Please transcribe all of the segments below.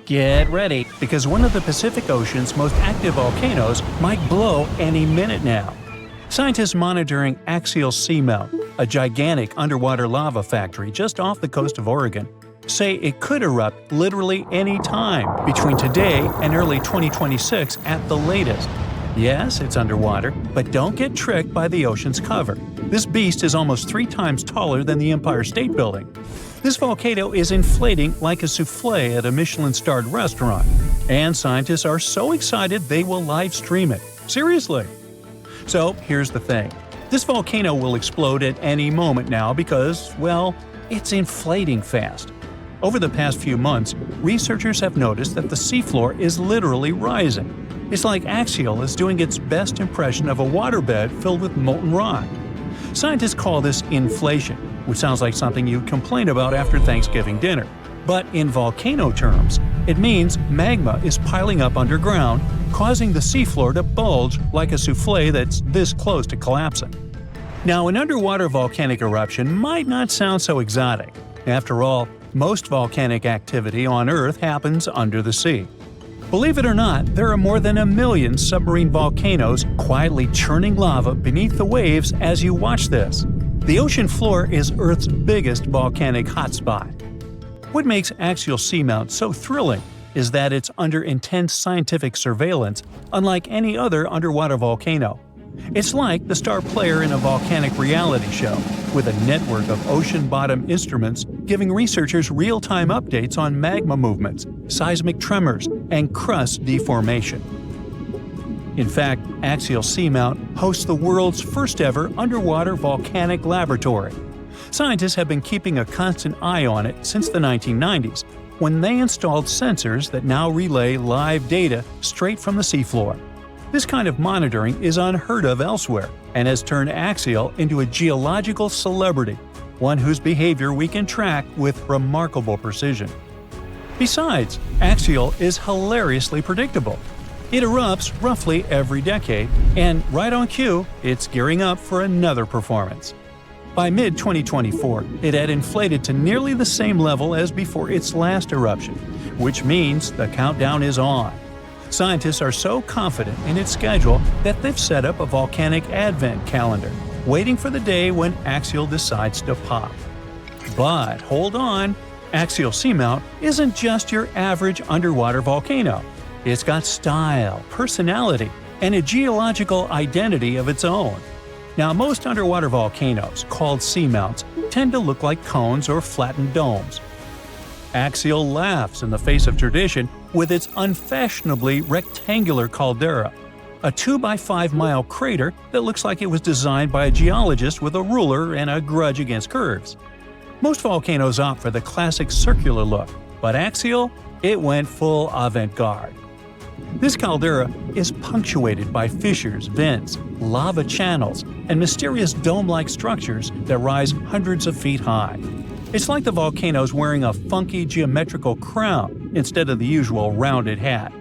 Get ready, because one of the Pacific Ocean's most active volcanoes might blow any minute now. Scientists monitoring axial seamount, a gigantic underwater lava factory just off the coast of Oregon, say it could erupt literally any time between today and early 2026 at the latest. Yes, it's underwater, but don't get tricked by the ocean's cover. This beast is almost 3 times taller than the Empire State Building. This volcano is inflating like a souffle at a Michelin-starred restaurant, and scientists are so excited they will live stream it. Seriously! So here's the thing. This volcano will explode at any moment now because, well, it's inflating fast. Over the past few months, researchers have noticed that the seafloor is literally rising. It's like Axial is doing its best impression of a waterbed filled with molten rock. Scientists call this inflation, which sounds like something you'd complain about after Thanksgiving dinner. But in volcano terms, it means magma is piling up underground, causing the seafloor to bulge like a souffle that's this close to collapsing. Now, an underwater volcanic eruption might not sound so exotic. After all, most volcanic activity on Earth happens under the sea. Believe it or not, there are more than 1 million submarine volcanoes quietly churning lava beneath the waves as you watch this. The ocean floor is Earth's biggest volcanic hotspot. What makes axial seamount so thrilling is that it's under intense scientific surveillance, unlike any other underwater volcano. It's like the star player in a volcanic reality show, with a network of ocean-bottom instruments giving researchers real-time updates on magma movements, seismic tremors, and crust deformation. In fact, axial seamount hosts the world's first-ever underwater volcanic laboratory. Scientists have been keeping a constant eye on it since the 1990s, when they installed sensors that now relay live data straight from the seafloor. This kind of monitoring is unheard of elsewhere and has turned Axial into a geological celebrity, one whose behavior we can track with remarkable precision. Besides, Axial is hilariously predictable. It erupts roughly every decade, and right on cue, it's gearing up for another performance. By mid-2024, it had inflated to nearly the same level as before its last eruption, which means the countdown is on. Scientists are so confident in its schedule that they've set up a volcanic advent calendar, waiting for the day when Axial decides to pop. But hold on, axial seamount isn't just your average underwater volcano. It's got style, personality, and a geological identity of its own. Now, most underwater volcanoes, called seamounts, tend to look like cones or flattened domes. Axial laughs in the face of tradition with its unfashionably rectangular caldera, a 2-by-5-mile crater that looks like it was designed by a geologist with a ruler and a grudge against curves. Most volcanoes opt for the classic circular look, but Axial, it went full avant-garde. This caldera is punctuated by fissures, vents, lava channels, and mysterious dome-like structures that rise hundreds of feet high. It's like the volcano's wearing a funky geometrical crown instead of the usual rounded hat.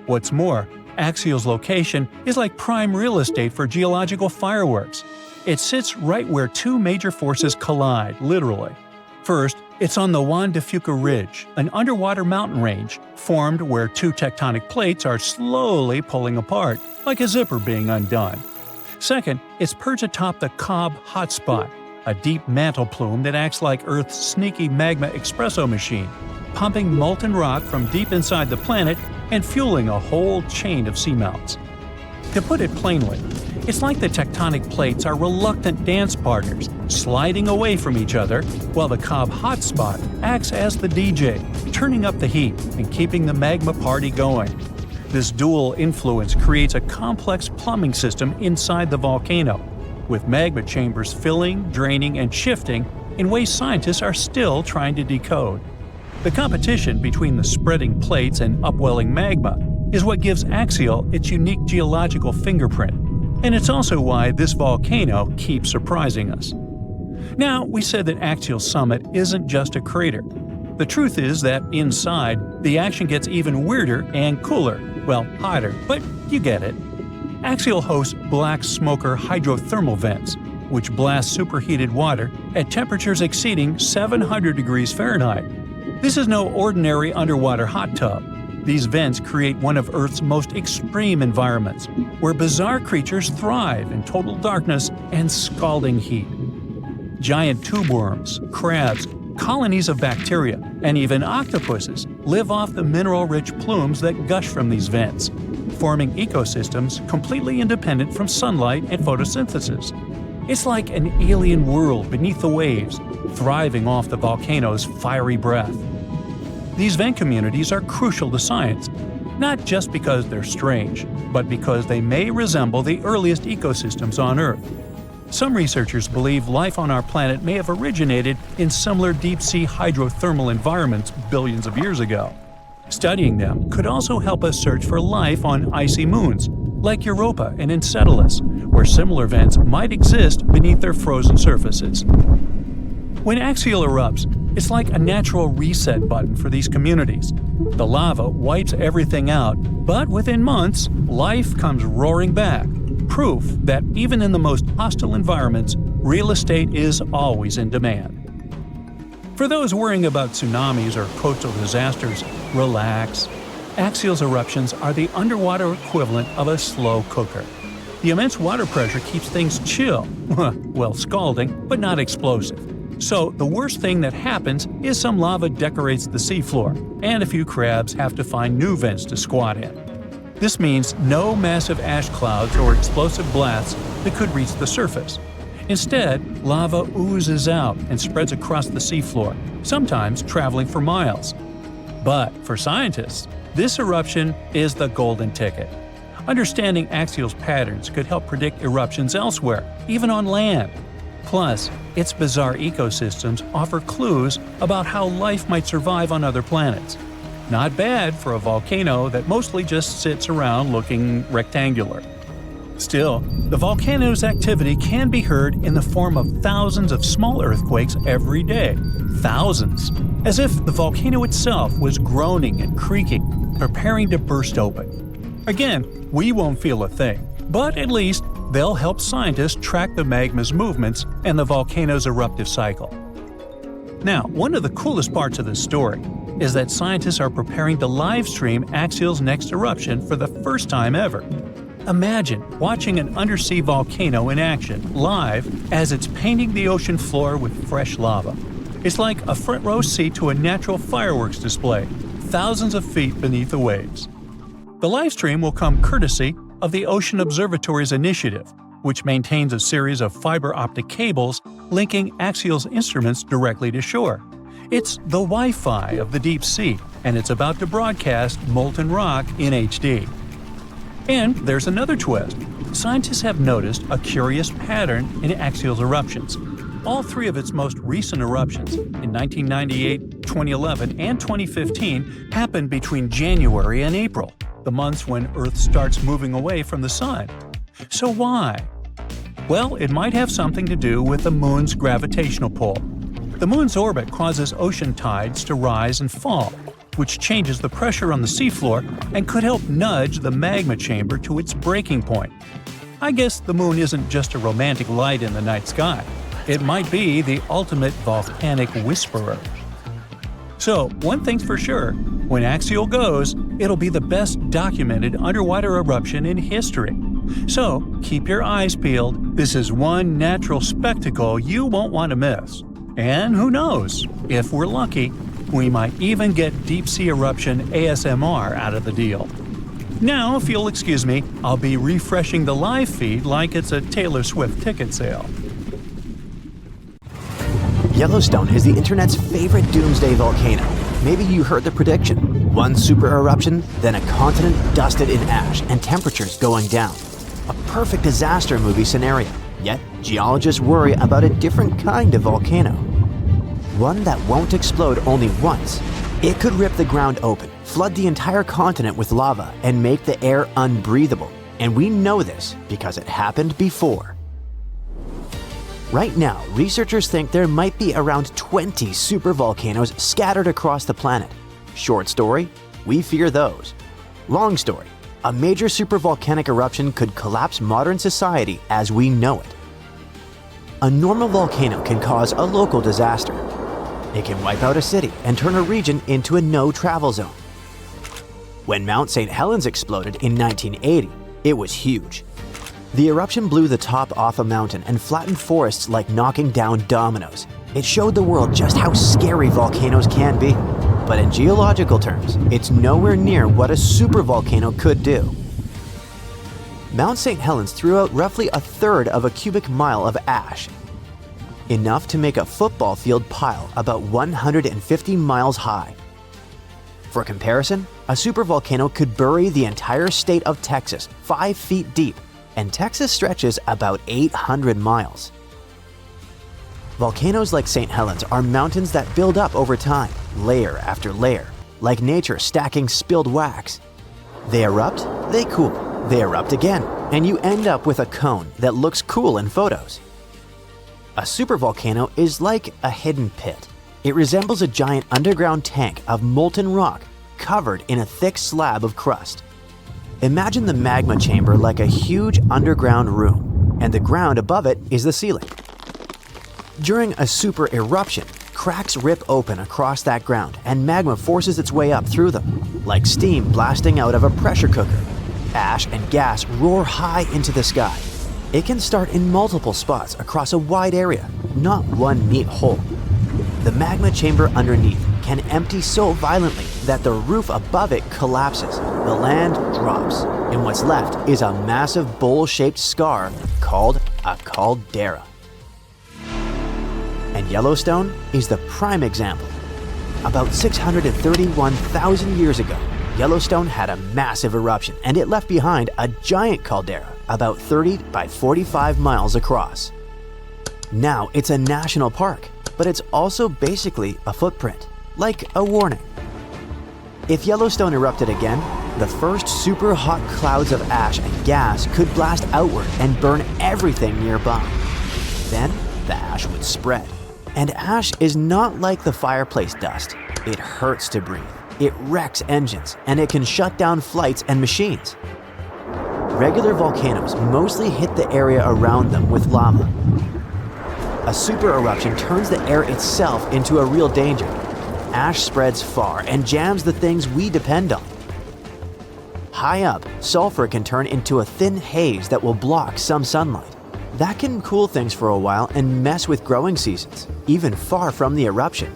What's more, Axial's location is like prime real estate for geological fireworks. It sits right where 2 major forces collide, literally. First, it's on the Juan de Fuca Ridge, an underwater mountain range formed where 2 tectonic plates are slowly pulling apart, like a zipper being undone. Second, it's perched atop the Cobb Hotspot, a deep mantle plume that acts like Earth's sneaky magma espresso machine, pumping molten rock from deep inside the planet and fueling a whole chain of seamounts. To put it plainly, it's like the tectonic plates are reluctant dance partners, sliding away from each other, while the Cobb Hotspot acts as the DJ, turning up the heat and keeping the magma party going. This dual influence creates a complex plumbing system inside the volcano, with magma chambers filling, draining, and shifting in ways scientists are still trying to decode. The competition between the spreading plates and upwelling magma is what gives Axial its unique geological fingerprint, and it's also why this volcano keeps surprising us. Now, we said that Axial Summit isn't just a crater. The truth is that inside, the action gets even weirder and cooler, well, hotter, but you get it. Axial hosts black smoker hydrothermal vents, which blast superheated water at temperatures exceeding 700 degrees Fahrenheit. This is no ordinary underwater hot tub. These vents create one of Earth's most extreme environments, where bizarre creatures thrive in total darkness and scalding heat. Giant tube worms, crabs, colonies of bacteria, and even octopuses live off the mineral-rich plumes that gush from these vents, forming ecosystems completely independent from sunlight and photosynthesis. It's like an alien world beneath the waves, thriving off the volcano's fiery breath. These vent communities are crucial to science, not just because they're strange, but because they may resemble the earliest ecosystems on Earth. Some researchers believe life on our planet may have originated in similar deep-sea hydrothermal environments billions of years ago. Studying them could also help us search for life on icy moons, like Europa and Enceladus, where similar vents might exist beneath their frozen surfaces. When axial erupts, it's like a natural reset button for these communities. The lava wipes everything out, but within months, life comes roaring back. Proof that even in the most hostile environments, real estate is always in demand. For those worrying about tsunamis or coastal disasters, relax. Axial eruptions are the underwater equivalent of a slow cooker. The immense water pressure keeps things chill, well, scalding, but not explosive. So the worst thing that happens is some lava decorates the seafloor, and a few crabs have to find new vents to squat in. This means no massive ash clouds or explosive blasts that could reach the surface. Instead, lava oozes out and spreads across the seafloor, sometimes traveling for miles. But for scientists, this eruption is the golden ticket. Understanding axial patterns could help predict eruptions elsewhere, even on land. Plus, its bizarre ecosystems offer clues about how life might survive on other planets. Not bad for a volcano that mostly just sits around looking rectangular. Still, the volcano's activity can be heard in the form of thousands of small earthquakes every day. Thousands! As if the volcano itself was groaning and creaking, preparing to burst open. Again, we won't feel a thing, but at least they'll help scientists track the magma's movements and the volcano's eruptive cycle. Now, one of the coolest parts of this story is that scientists are preparing to live-stream Axial's next eruption for the first time ever. Imagine watching an undersea volcano in action, live, as it's painting the ocean floor with fresh lava. It's like a front-row seat to a natural fireworks display, thousands of feet beneath the waves. The livestream will come courtesy of the Ocean Observatory's initiative, which maintains a series of fiber optic cables linking Axial's instruments directly to shore. It's the Wi-Fi of the deep sea, and it's about to broadcast molten rock in HD. And there's another twist. Scientists have noticed a curious pattern in Axial's eruptions. All three of its most recent eruptions, in 1998, 2011, and 2015, happened between January and April, the months when Earth starts moving away from the Sun. So why? Well, it might have something to do with the Moon's gravitational pull. The Moon's orbit causes ocean tides to rise and fall, which changes the pressure on the seafloor and could help nudge the magma chamber to its breaking point. I guess the Moon isn't just a romantic light in the night sky. It might be the ultimate volcanic whisperer. So, one thing's for sure, when Axial goes, it'll be the best documented underwater eruption in history. So, keep your eyes peeled. This is one natural spectacle you won't want to miss. And who knows, if we're lucky, we might even get deep-sea eruption ASMR out of the deal. Now, if you'll excuse me, I'll be refreshing the live feed like it's a Taylor Swift ticket sale. Yellowstone is the internet's favorite doomsday volcano. Maybe you heard the prediction. One super eruption, then a continent dusted in ash and temperatures going down. A perfect disaster movie scenario. Yet, geologists worry about a different kind of volcano. One that won't explode only once. It could rip the ground open, flood the entire continent with lava, and make the air unbreathable. And we know this because it happened before. Right now, researchers think there might be around 20 supervolcanoes scattered across the planet. Short story, we fear those. Long story, a major supervolcanic eruption could collapse modern society as we know it. A normal volcano can cause a local disaster. It can wipe out a city and turn a region into a no-travel zone. When Mount St. Helens exploded in 1980, it was huge. The eruption blew the top off a mountain and flattened forests like knocking down dominoes. It showed the world just how scary volcanoes can be. But in geological terms, it's nowhere near what a supervolcano could do. Mount St. Helens threw out roughly a third of a cubic mile of ash, enough to make a football field pile about 150 miles high. For comparison, a supervolcano could bury the entire state of Texas 5 feet deep, and Texas stretches about 800 miles. Volcanoes like St. Helens are mountains that build up over time, layer after layer, like nature stacking spilled wax. They erupt, they cool, they erupt again, and you end up with a cone that looks cool in photos. A supervolcano is like a hidden pit. It resembles a giant underground tank of molten rock covered in a thick slab of crust. Imagine the magma chamber like a huge underground room, and the ground above it is the ceiling. During a super eruption, cracks rip open across that ground and magma forces its way up through them, like steam blasting out of a pressure cooker. Ash and gas roar high into the sky. It can start in multiple spots across a wide area, not one neat hole. The magma chamber underneath can empty so violently that the roof above it collapses, the land drops, and what's left is a massive bowl-shaped scar called a caldera. And Yellowstone is the prime example. About 631,000 years ago, Yellowstone had a massive eruption and it left behind a giant caldera about 30 by 45 miles across. Now it's a national park, but it's also basically a footprint, like a warning. If Yellowstone erupted again, the first super hot clouds of ash and gas could blast outward and burn everything nearby. Then the ash would spread. And ash is not like the fireplace dust. It hurts to breathe. It wrecks engines, and it can shut down flights and machines. Regular volcanoes mostly hit the area around them with lava. A super eruption turns the air itself into a real danger. Ash spreads far and jams the things we depend on. High up, sulfur can turn into a thin haze that will block some sunlight. That can cool things for a while and mess with growing seasons, even far from the eruption.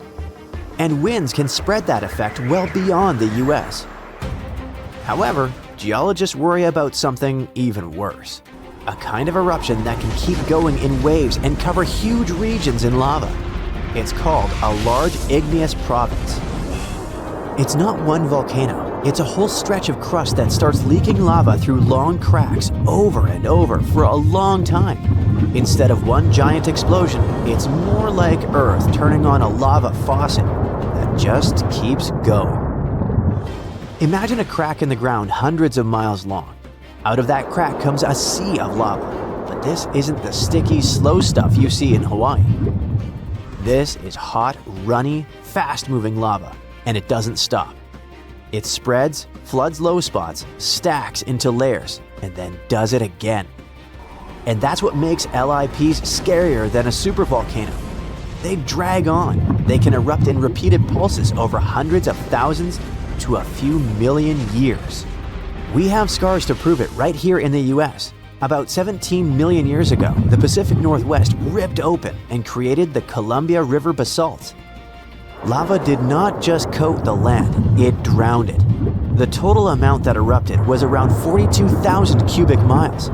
And winds can spread that effect well beyond the US. However, geologists worry about something even worse. A kind of eruption that can keep going in waves and cover huge regions in lava. It's called a large igneous province. It's not one volcano. It's a whole stretch of crust that starts leaking lava through long cracks over and over for a long time. Instead of one giant explosion, it's more like Earth turning on a lava faucet that just keeps going. Imagine a crack in the ground hundreds of miles long. Out of that crack comes a sea of lava. But this isn't the sticky, slow stuff you see in Hawaii. This is hot, runny, fast-moving lava, and it doesn't stop. It spreads, floods low spots, stacks into layers, and then does it again. And that's what makes LIPs scarier than a supervolcano. They drag on. They can erupt in repeated pulses over hundreds of thousands to a few million years. We have scars to prove it right here in the US. About 17 million years ago, the Pacific Northwest ripped open and created the Columbia River basalt. Lava did not just coat the land, it drowned it. The total amount that erupted was around 42,000 cubic miles.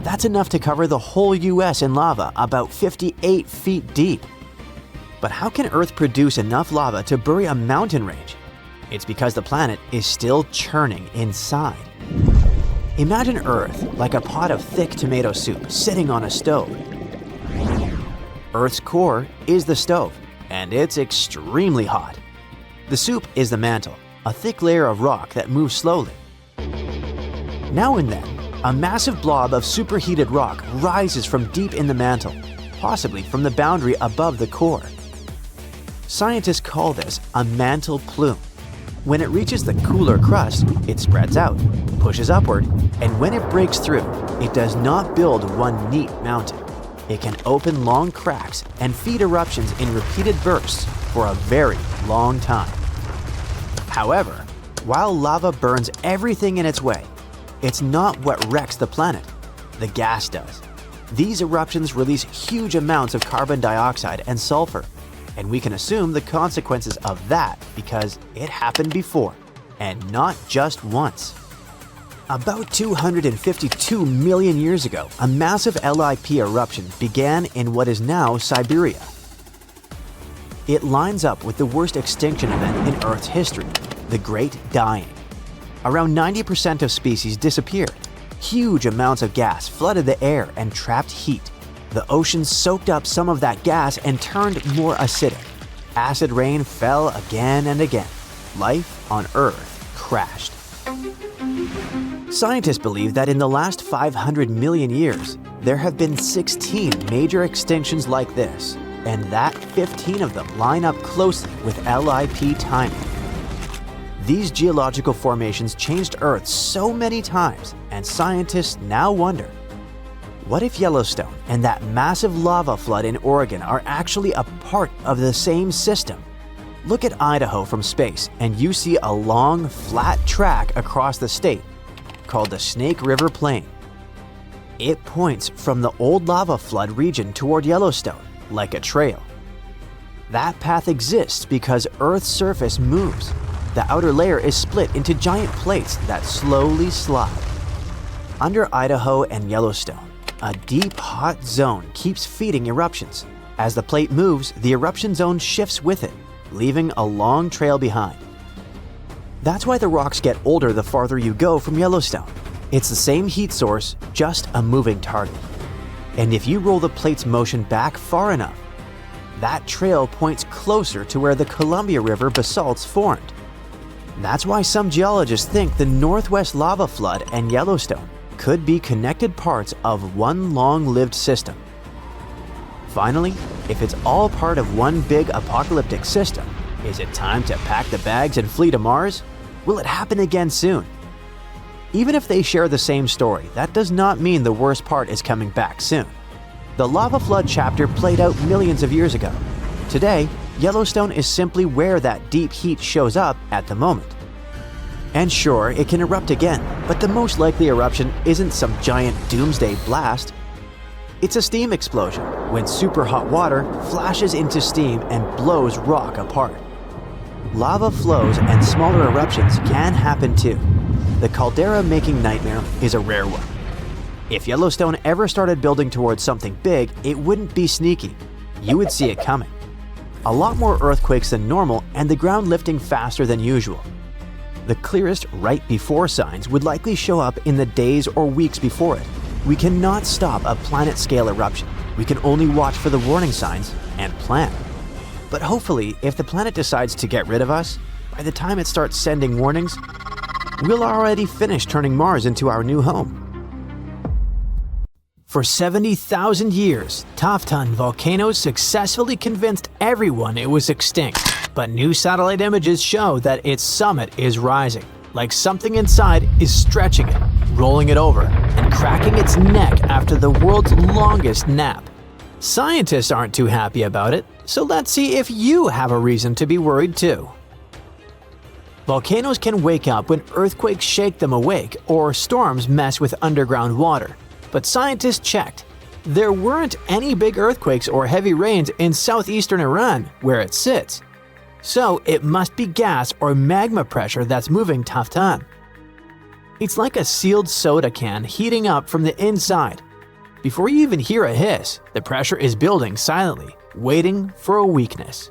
That's enough to cover the whole US in lava about 58 feet deep. But how can Earth produce enough lava to bury a mountain range? It's because the planet is still churning inside. Imagine Earth like a pot of thick tomato soup sitting on a stove. Earth's core is the stove, and it's extremely hot. The soup is the mantle, a thick layer of rock that moves slowly. Now and then, a massive blob of superheated rock rises from deep in the mantle, possibly from the boundary above the core. Scientists call this a mantle plume. When it reaches the cooler crust, it spreads out, pushes upward, and when it breaks through, it does not build one neat mountain. It can open long cracks and feed eruptions in repeated bursts for a very long time. However, while lava burns everything in its way, it's not what wrecks the planet. The gas does. These eruptions release huge amounts of carbon dioxide and sulfur, and we can assume the consequences of that because it happened before, and not just once. About 252 million years ago, a massive LIP eruption began in what is now Siberia. It lines up with the worst extinction event in Earth's history, the Great Dying. Around 90% of species disappeared. Huge amounts of gas flooded the air and trapped heat. The ocean soaked up some of that gas and turned more acidic. Acid rain fell again and again. Life on Earth crashed. Scientists believe that in the last 500 million years, there have been 16 major extinctions like this, and that 15 of them line up closely with LIP timing. These geological formations changed Earth so many times, and scientists now wonder, what if Yellowstone and that massive lava flood in Oregon are actually a part of the same system? Look at Idaho from space, and you see a long, flat track across the state called the Snake River Plain. It points from the old lava flood region toward Yellowstone, like a trail. That path exists because Earth's surface moves. The outer layer is split into giant plates that slowly slide. Under Idaho and Yellowstone, a deep, hot zone keeps feeding eruptions. As the plate moves, the eruption zone shifts with it, leaving a long trail behind. That's why the rocks get older the farther you go from Yellowstone. It's the same heat source, just a moving target. And if you roll the plate's motion back far enough, that trail points closer to where the Columbia River basalts formed. That's why some geologists think the Northwest lava flood and Yellowstone could be connected parts of one long-lived system. Finally, if it's all part of one big apocalyptic system, is it time to pack the bags and flee to Mars? Will it happen again soon? Even if they share the same story, that does not mean the worst part is coming back soon. The lava flood chapter played out millions of years ago. Today, Yellowstone is simply where that deep heat shows up at the moment. And sure, it can erupt again, but the most likely eruption isn't some giant doomsday blast. It's a steam explosion, when super hot water flashes into steam and blows rock apart. Lava flows and smaller eruptions can happen too. The caldera-making nightmare is a rare one. If Yellowstone ever started building towards something big, it wouldn't be sneaky. You would see it coming. A lot more earthquakes than normal and the ground lifting faster than usual. The clearest right before signs would likely show up in the days or weeks before it. We cannot stop a planet-scale eruption. We can only watch for the warning signs and plan. But hopefully, if the planet decides to get rid of us, by the time it starts sending warnings, we'll already finish turning Mars into our new home. For 70,000 years, Taftan Volcano successfully convinced everyone it was extinct. But new satellite images show that its summit is rising, like something inside is stretching it, rolling it over, and cracking its neck after the world's longest nap. Scientists aren't too happy about it, so let's see if you have a reason to be worried too. Volcanoes can wake up when earthquakes shake them awake or storms mess with underground water. But scientists checked. There weren't any big earthquakes or heavy rains in southeastern Iran, where it sits. So it must be gas or magma pressure that's moving Taftan. It's like a sealed soda can heating up from the inside. Before you even hear a hiss, the pressure is building silently, waiting for a weakness.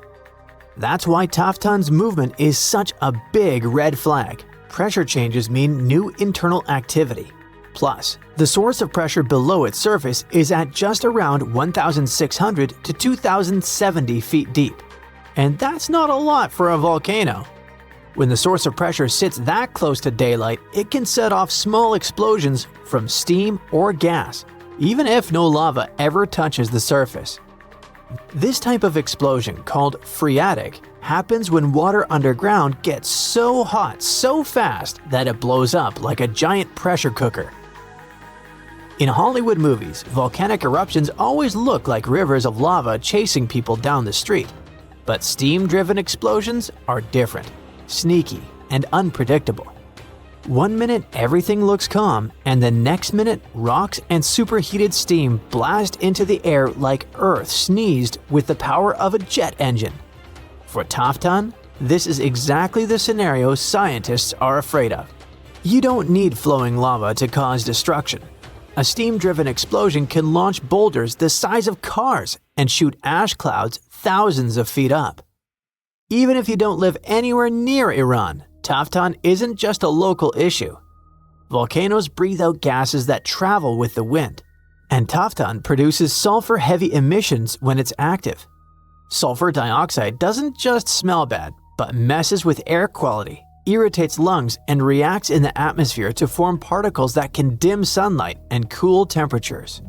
That's why Taftan's movement is such a big red flag. Pressure changes mean new internal activity. Plus, the source of pressure below its surface is at just around 1,600 to 2,070 feet deep. And that's not a lot for a volcano. When the source of pressure sits that close to daylight, it can set off small explosions from steam or gas, even if no lava ever touches the surface. This type of explosion, called phreatic, happens when water underground gets so hot so fast that it blows up like a giant pressure cooker. In Hollywood movies, volcanic eruptions always look like rivers of lava chasing people down the street. But steam-driven explosions are different, sneaky, and unpredictable. One minute everything looks calm, and the next minute rocks and superheated steam blast into the air like Earth sneezed with the power of a jet engine. For Taftan, this is exactly the scenario scientists are afraid of. You don't need flowing lava to cause destruction. A steam-driven explosion can launch boulders the size of cars and shoot ash clouds thousands of feet up. Even if you don't live anywhere near Iran, Taftan isn't just a local issue. Volcanoes breathe out gases that travel with the wind, and Taftan produces sulfur-heavy emissions when it's active. Sulfur dioxide doesn't just smell bad, but messes with air quality, irritates lungs, and reacts in the atmosphere to form particles that can dim sunlight and cool temperatures.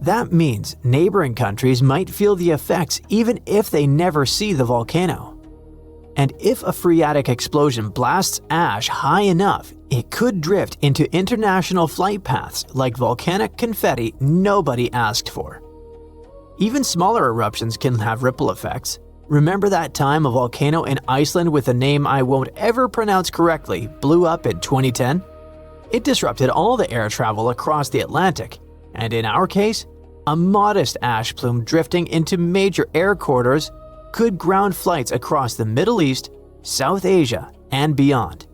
That means neighboring countries might feel the effects even if they never see the volcano. And if a phreatic explosion blasts ash high enough, it could drift into international flight paths like volcanic confetti nobody asked for. Even smaller eruptions can have ripple effects. Remember that time a volcano in Iceland with a name I won't ever pronounce correctly blew up in 2010? It disrupted all the air travel across the Atlantic, and in our case, a modest ash plume drifting into major air corridors could ground flights across the Middle East, South Asia, and beyond.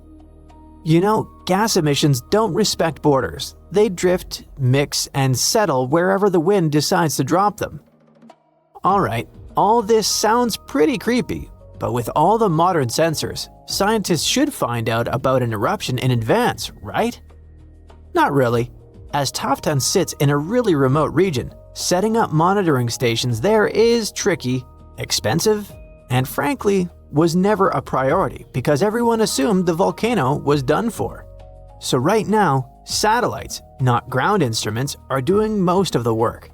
You know, gas emissions don't respect borders. They drift, mix, and settle wherever the wind decides to drop them. Alright, all this sounds pretty creepy, but with all the modern sensors, scientists should find out about an eruption in advance, right? Not really. As Taftan sits in a really remote region, setting up monitoring stations there is tricky, expensive, and frankly, was never a priority because everyone assumed the volcano was done for. So right now, satellites, not ground instruments, are doing most of the work.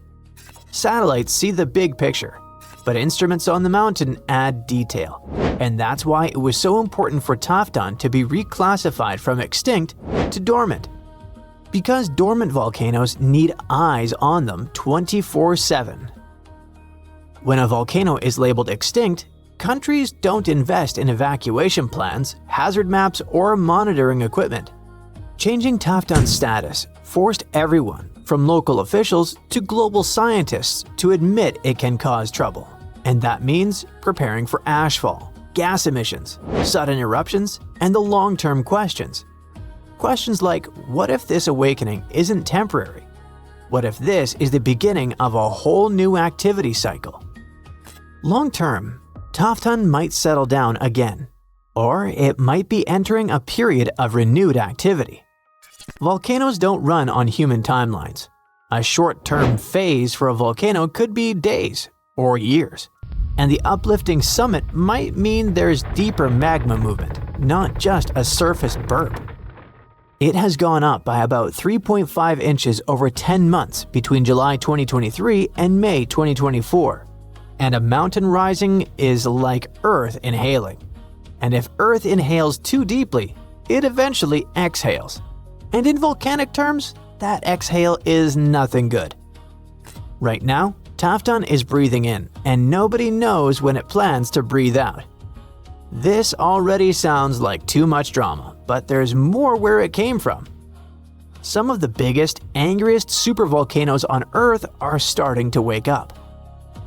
Satellites see the big picture, but instruments on the mountain add detail. And that's why it was so important for Taftan to be reclassified from extinct to dormant. Because dormant volcanoes need eyes on them 24/7. When a volcano is labeled extinct, countries don't invest in evacuation plans, hazard maps, or monitoring equipment. Changing Taftan's status forced everyone, from local officials to global scientists, to admit it can cause trouble. And that means preparing for ashfall, gas emissions, sudden eruptions, and the long-term questions. Questions like, what if this awakening isn't temporary? What if this is the beginning of a whole new activity cycle? Long-term, Taftan might settle down again, or it might be entering a period of renewed activity. Volcanoes don't run on human timelines. A short-term phase for a volcano could be days or years, and the uplifting summit might mean there's deeper magma movement, not just a surface burp. It has gone up by about 3.5 inches over 10 months between July 2023 and May 2024. And a mountain rising is like Earth inhaling. And if Earth inhales too deeply, it eventually exhales. And in volcanic terms, that exhale is nothing good. Right now, Taftan is breathing in, and nobody knows when it plans to breathe out. This already sounds like too much drama, but there's more where it came from. Some of the biggest, angriest supervolcanoes on Earth are starting to wake up.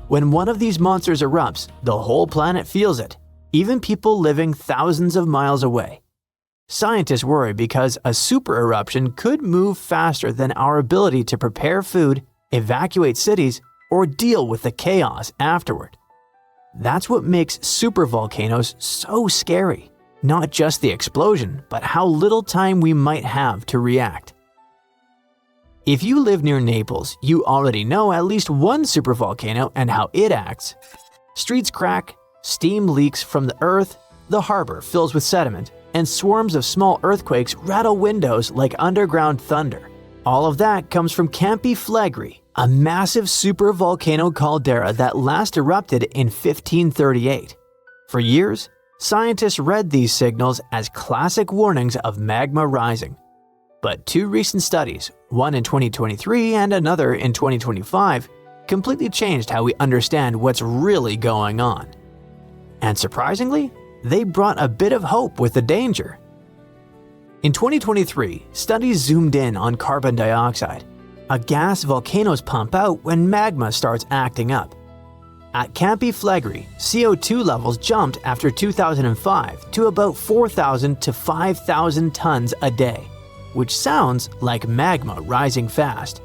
When one of these monsters erupts, the whole planet feels it, even people living thousands of miles away. Scientists worry because a super eruption could move faster than our ability to prepare food, evacuate cities, or deal with the chaos afterward. That's what makes supervolcanoes so scary. Not just the explosion, but how little time we might have to react. If you live near Naples, you already know at least one supervolcano and how it acts. Streets crack, steam leaks from the earth, the harbor fills with sediment, and swarms of small earthquakes rattle windows like underground thunder. All of that comes from Campi Flegrei, a massive supervolcano caldera that last erupted in 1538. For years, scientists read these signals as classic warnings of magma rising. But two recent studies, one in 2023 and another in 2025, completely changed how we understand what's really going on. And surprisingly, they brought a bit of hope with the danger. In 2023, studies zoomed in on carbon dioxide, a gas volcanoes pump out when magma starts acting up. At Campi Flegrei, CO2 levels jumped after 2005 to about 4,000 to 5,000 tons a day, which sounds like magma rising fast.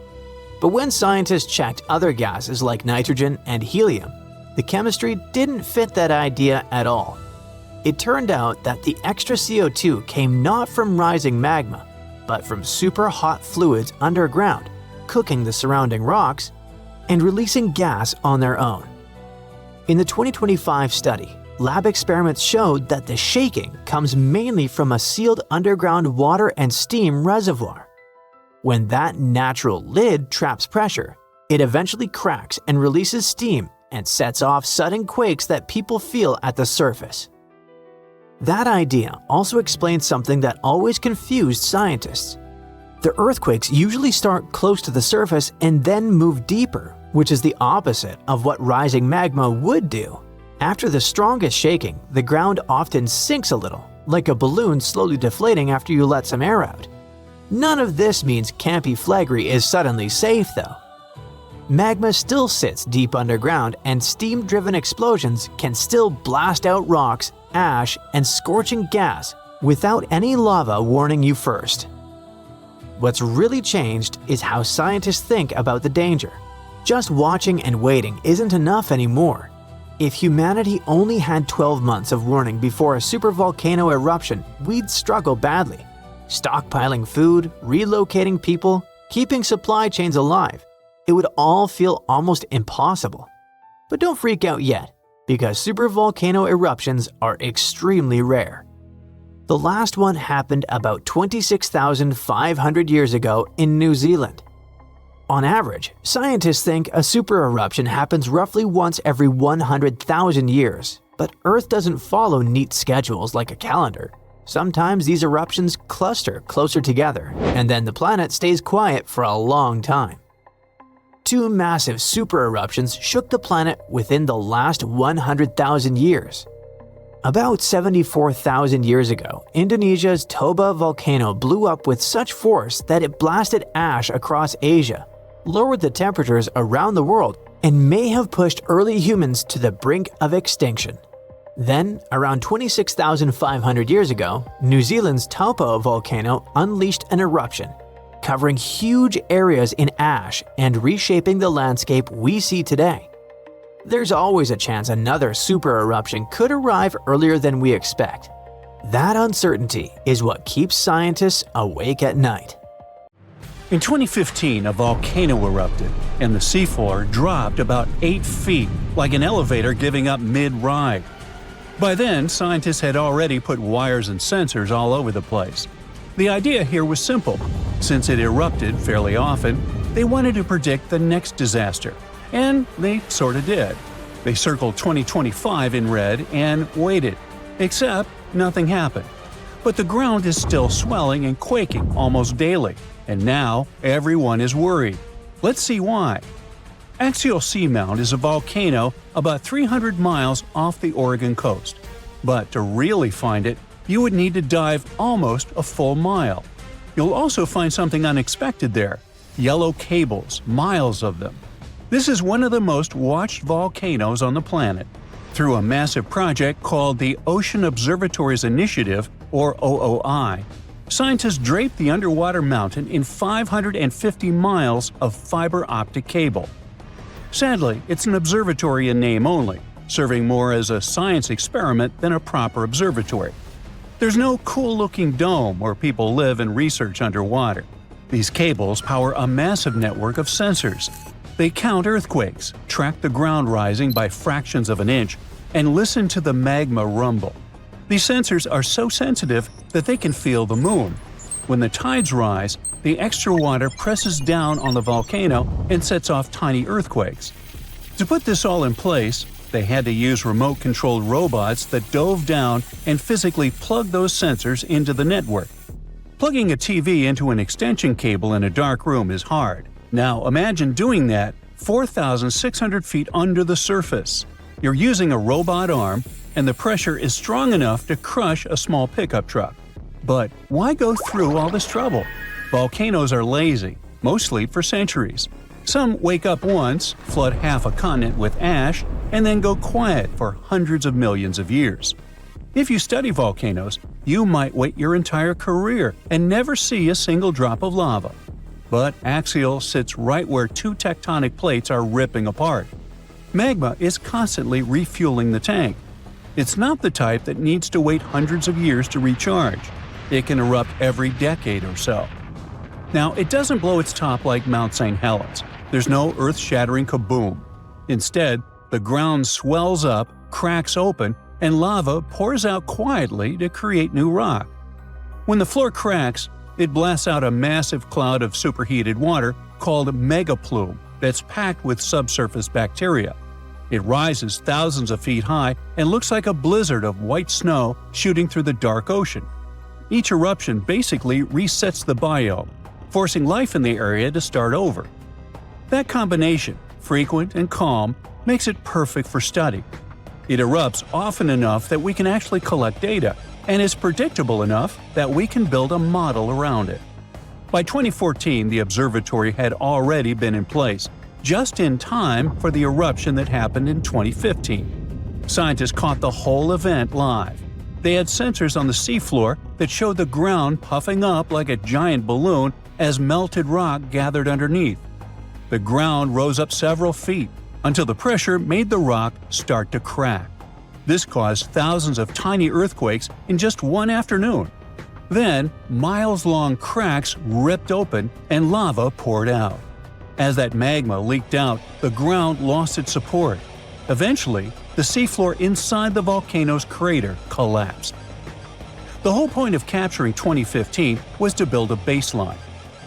But when scientists checked other gases like nitrogen and helium, the chemistry didn't fit that idea at all. It turned out that the extra CO2 came not from rising magma, but from super hot fluids underground, cooking the surrounding rocks and releasing gas on their own. In the 2025 study, lab experiments showed that the shaking comes mainly from a sealed underground water and steam reservoir. When that natural lid traps pressure, it eventually cracks and releases steam and sets off sudden quakes that people feel at the surface. That idea also explains something that always confused scientists. The earthquakes usually start close to the surface and then move deeper, which is the opposite of what rising magma would do. After the strongest shaking, the ground often sinks a little, like a balloon slowly deflating after you let some air out. None of this means Campi Flegrei is suddenly safe though. Magma still sits deep underground and steam-driven explosions can still blast out rocks, ash, and scorching gas without any lava warning you first. What's really changed is how scientists think about the danger. Just watching and waiting isn't enough anymore. If humanity only had 12 months of warning before a supervolcano eruption, we'd struggle badly. Stockpiling food, relocating people, keeping supply chains alive, it would all feel almost impossible. But don't freak out yet, because supervolcano eruptions are extremely rare. The last one happened about 26,500 years ago in New Zealand. On average, scientists think a super eruption happens roughly once every 100,000 years, but Earth doesn't follow neat schedules like a calendar. Sometimes these eruptions cluster closer together, and then the planet stays quiet for a long time. Two massive super eruptions shook the planet within the last 100,000 years. About 74,000 years ago, Indonesia's Toba volcano blew up with such force that it blasted ash across Asia, lowered the temperatures around the world, and may have pushed early humans to the brink of extinction. Then, around 26,500 years ago, New Zealand's Taupo volcano unleashed an eruption, covering huge areas in ash and reshaping the landscape we see today. There's always a chance another super eruption could arrive earlier than we expect. That uncertainty is what keeps scientists awake at night. In 2015, a volcano erupted, and the seafloor dropped about 8 feet, like an elevator giving up mid-ride. By then, scientists had already put wires and sensors all over the place. The idea here was simple. Since it erupted fairly often, they wanted to predict the next disaster. And they sorta did. They circled 2025 in red and waited. Except nothing happened. But the ground is still swelling and quaking almost daily. And now everyone is worried. Let's see why. Axial Seamount is a volcano about 300 miles off the Oregon coast. But to really find it, you would need to dive almost a full mile. You'll also find something unexpected there – yellow cables, miles of them. This is one of the most watched volcanoes on the planet. Through a massive project called the Ocean Observatories Initiative, or OOI, scientists draped the underwater mountain in 550 miles of fiber optic cable. Sadly, it's an observatory in name only, serving more as a science experiment than a proper observatory. There's no cool-looking dome where people live and research underwater. These cables power a massive network of sensors. They count earthquakes, track the ground rising by fractions of an inch, and listen to the magma rumble. These sensors are so sensitive that they can feel the moon. When the tides rise, the extra water presses down on the volcano and sets off tiny earthquakes. To put this all in place, they had to use remote-controlled robots that dove down and physically plugged those sensors into the network. Plugging a TV into an extension cable in a dark room is hard. Now imagine doing that 4,600 feet under the surface. You're using a robot arm, and the pressure is strong enough to crush a small pickup truck. But why go through all this trouble? Volcanoes are lazy. Most sleep for centuries. Some wake up once, flood half a continent with ash, and then go quiet for hundreds of millions of years. If you study volcanoes, you might wait your entire career and never see a single drop of lava. But Axial sits right where two tectonic plates are ripping apart. Magma is constantly refueling the tank. It's not the type that needs to wait hundreds of years to recharge. It can erupt every decade or so. Now, it doesn't blow its top like Mount St. Helens. There's no earth-shattering kaboom. Instead, the ground swells up, cracks open, and lava pours out quietly to create new rock. When the floor cracks, it blasts out a massive cloud of superheated water called megaplume that's packed with subsurface bacteria. It rises thousands of feet high and looks like a blizzard of white snow shooting through the dark ocean. Each eruption basically resets the biome, forcing life in the area to start over. That combination, frequent and calm, makes it perfect for study. It erupts often enough that we can actually collect data, and is predictable enough that we can build a model around it. By 2014, the observatory had already been in place, just in time for the eruption that happened in 2015. Scientists caught the whole event live. They had sensors on the seafloor that showed the ground puffing up like a giant balloon as melted rock gathered underneath. The ground rose up several feet until the pressure made the rock start to crack. This caused thousands of tiny earthquakes in just one afternoon. Then, miles-long cracks ripped open and lava poured out. As that magma leaked out, the ground lost its support. Eventually, the seafloor inside the volcano's crater collapsed. The whole point of capturing 2015 was to build a baseline.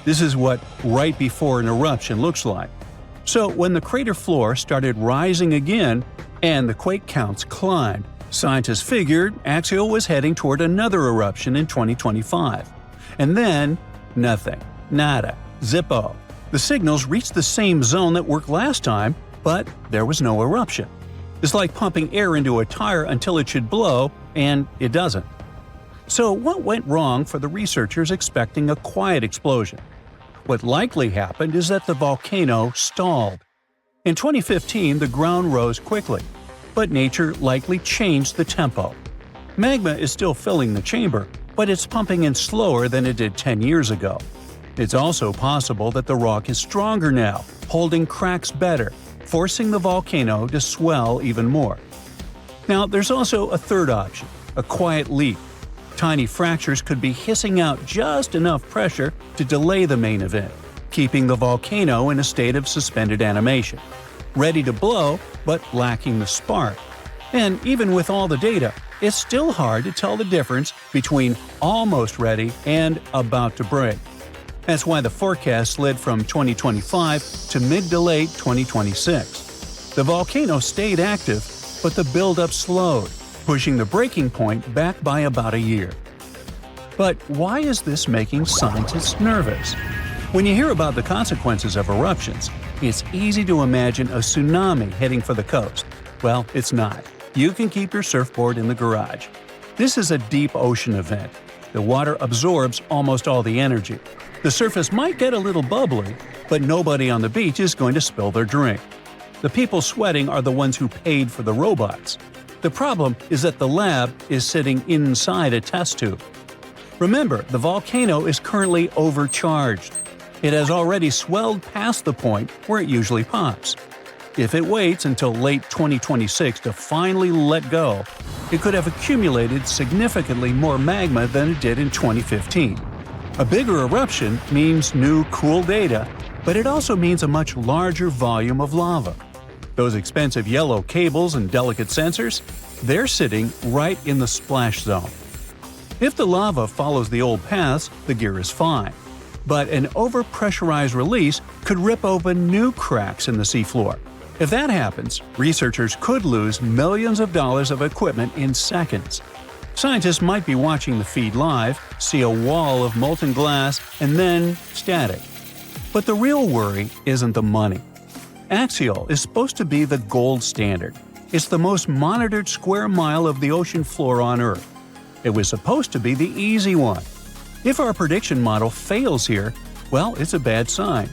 This is what right before an eruption looks like. So when the crater floor started rising again and the quake counts climbed, scientists figured Axial was heading toward another eruption in 2025. And then, nothing. Nada. Zippo. The signals reached the same zone that worked last time, but there was no eruption. It's like pumping air into a tire until it should blow, and it doesn't. So what went wrong for the researchers expecting a quiet explosion? What likely happened is that the volcano stalled. In 2015, the ground rose quickly, but nature likely changed the tempo. Magma is still filling the chamber, but it's pumping in slower than it did 10 years ago. It's also possible that the rock is stronger now, holding cracks better, forcing the volcano to swell even more. Now, there's also a third option, a quiet leak. Tiny fractures could be hissing out just enough pressure to delay the main event, keeping the volcano in a state of suspended animation, ready to blow but lacking the spark. And even with all the data, it's still hard to tell the difference between almost ready and about to break. That's why the forecast slid from 2025 to mid to late 2026. The volcano stayed active, but the buildup slowed, pushing the breaking point back by about a year. But why is this making scientists nervous? When you hear about the consequences of eruptions, it's easy to imagine a tsunami heading for the coast. Well, it's not. You can keep your surfboard in the garage. This is a deep ocean event. The water absorbs almost all the energy. The surface might get a little bubbly, but nobody on the beach is going to spill their drink. The people sweating are the ones who paid for the robots. The problem is that the lab is sitting inside a test tube. Remember, the volcano is currently overcharged. It has already swelled past the point where it usually pops. If it waits until late 2026 to finally let go, it could have accumulated significantly more magma than it did in 2015. A bigger eruption means new cool data, but it also means a much larger volume of lava. Those expensive yellow cables and delicate sensors, they're sitting right in the splash zone. If the lava follows the old paths, the gear is fine. But an overpressurized release could rip open new cracks in the seafloor. If that happens, researchers could lose millions of dollars of equipment in seconds. Scientists might be watching the feed live, see a wall of molten glass, and then static. But the real worry isn't the money. Axial is supposed to be the gold standard. It's the most monitored square mile of the ocean floor on Earth. It was supposed to be the easy one. If our prediction model fails here, well, it's a bad sign.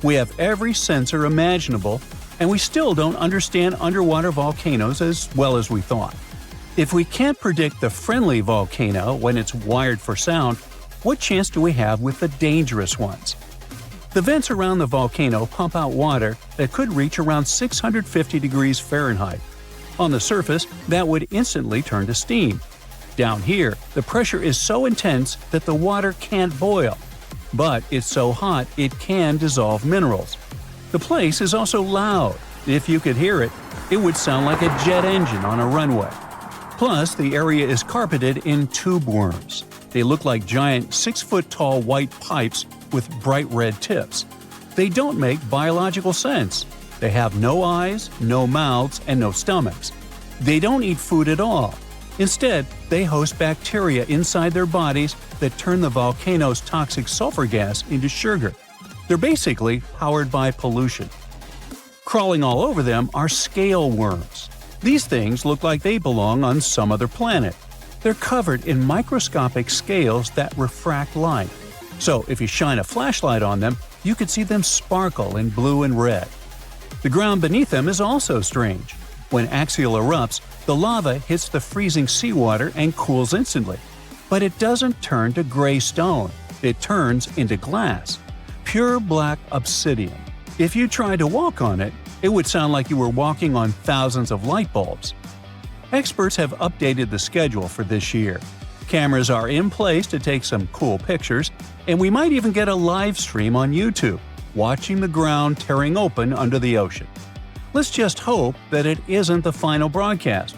We have every sensor imaginable, and we still don't understand underwater volcanoes as well as we thought. If we can't predict the friendly volcano when it's wired for sound, what chance do we have with the dangerous ones? The vents around the volcano pump out water that could reach around 650 degrees Fahrenheit. On the surface, that would instantly turn to steam. Down here, the pressure is so intense that the water can't boil. But it's so hot it can dissolve minerals. The place is also loud. If you could hear it, it would sound like a jet engine on a runway. Plus, the area is carpeted in tube worms. They look like giant 6-foot-tall white pipes with bright red tips. They don't make biological sense. They have no eyes, no mouths, and no stomachs. They don't eat food at all. Instead, they host bacteria inside their bodies that turn the volcano's toxic sulfur gas into sugar. They're basically powered by pollution. Crawling all over them are scale worms. These things look like they belong on some other planet. They're covered in microscopic scales that refract light. So if you shine a flashlight on them, you could see them sparkle in blue and red. The ground beneath them is also strange. When axial erupts, the lava hits the freezing seawater and cools instantly. But it doesn't turn to gray stone. It turns into glass. Pure black obsidian. If you tried to walk on it, it would sound like you were walking on thousands of light bulbs. Experts have updated the schedule for this year. Cameras are in place to take some cool pictures, and we might even get a live stream on YouTube, watching the ground tearing open under the ocean. Let's just hope that it isn't the final broadcast.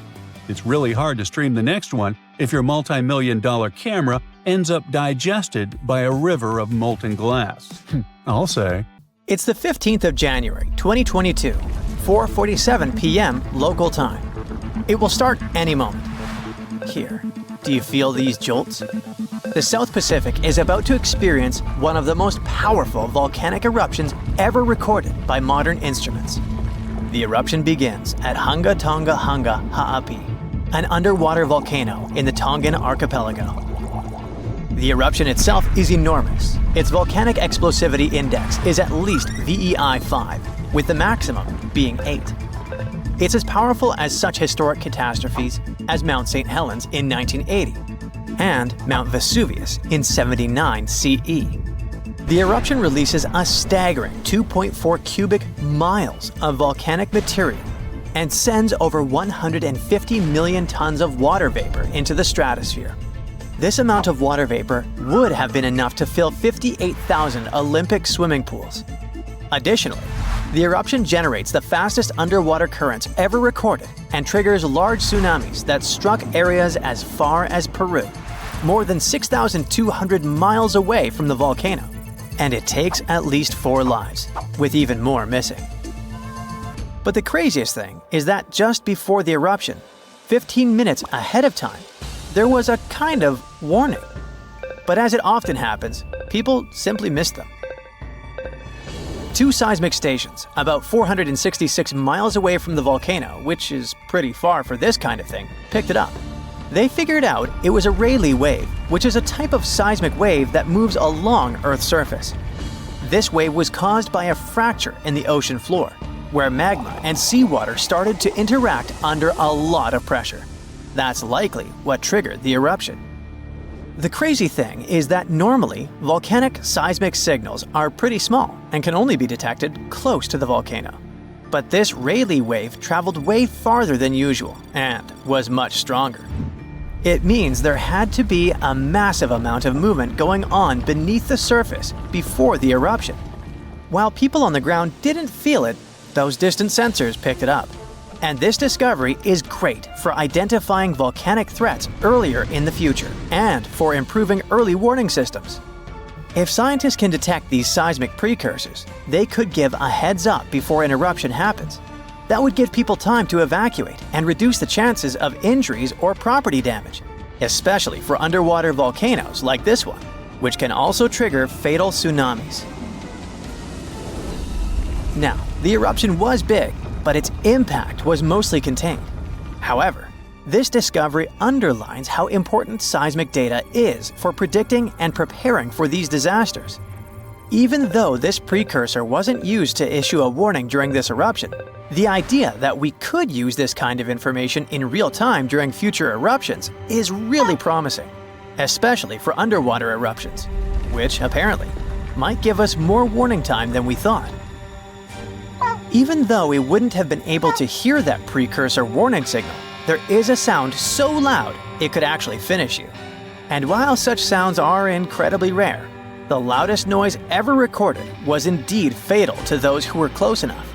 It's really hard to stream the next one if your multi-million-dollar camera ends up digested by a river of molten glass. I'll say. It's the 15th of January, 2022, 4:47 p.m. local time. It will start any moment. Here, do you feel these jolts? The South Pacific is about to experience one of the most powerful volcanic eruptions ever recorded by modern instruments. The eruption begins at Hunga Tonga Hunga Ha'api, an underwater volcano in the Tongan archipelago. The eruption itself is enormous. Its volcanic explosivity index is at least VEI 5, with the maximum being 8. It's as powerful as such historic catastrophes as Mount St. Helens in 1980 and Mount Vesuvius in 79 CE. The eruption releases a staggering 2.4 cubic miles of volcanic material and sends over 150 million tons of water vapor into the stratosphere. This amount of water vapor would have been enough to fill 58,000 Olympic swimming pools. Additionally, the eruption generates the fastest underwater currents ever recorded and triggers large tsunamis that struck areas as far as Peru, more than 6,200 miles away from the volcano. And it takes at least 4 lives, with even more missing. But the craziest thing is that just before the eruption, 15 minutes ahead of time, there was a kind of warning. But as it often happens, people simply missed them. 2 seismic stations, about 466 miles away from the volcano, which is pretty far for this kind of thing, picked it up. They figured out it was a Rayleigh wave, which is a type of seismic wave that moves along Earth's surface. This wave was caused by a fracture in the ocean floor, where magma and seawater started to interact under a lot of pressure. That's likely what triggered the eruption. The crazy thing is that normally, volcanic seismic signals are pretty small and can only be detected close to the volcano. But this Rayleigh wave traveled way farther than usual and was much stronger. It means there had to be a massive amount of movement going on beneath the surface before the eruption. While people on the ground didn't feel it, those distant sensors picked it up. And this discovery is great for identifying volcanic threats earlier in the future and for improving early warning systems. If scientists can detect these seismic precursors, they could give a heads up before an eruption happens. That would give people time to evacuate and reduce the chances of injuries or property damage. especially for underwater volcanoes like this one, which can also trigger fatal tsunamis. Now, the eruption was big, but its impact was mostly contained. However, this discovery underlines how important seismic data is for predicting and preparing for these disasters. Even though this precursor wasn't used to issue a warning during this eruption, the idea that we could use this kind of information in real time during future eruptions is really promising, especially for underwater eruptions, which apparently might give us more warning time than we thought. Even though we wouldn't have been able to hear that precursor warning signal, there is a sound so loud it could actually finish you. And while such sounds are incredibly rare, the loudest noise ever recorded was indeed fatal to those who were close enough.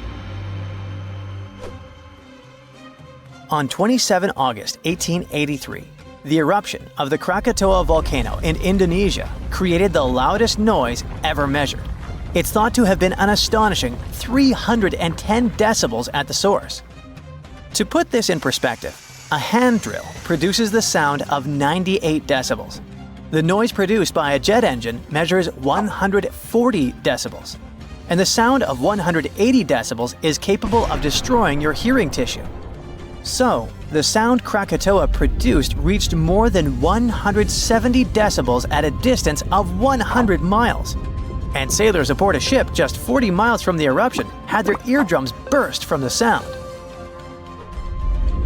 On 27 August 1883, the eruption of the Krakatoa volcano in Indonesia created the loudest noise ever measured. It's thought to have been an astonishing 310 decibels at the source. To put this in perspective, a hand drill produces the sound of 98 decibels. The noise produced by a jet engine measures 140 decibels. And the sound of 180 decibels is capable of destroying your hearing tissue. So, the sound Krakatoa produced reached more than 170 decibels at a distance of 100 miles. And sailors aboard a ship just 40 miles from the eruption had their eardrums burst from the sound.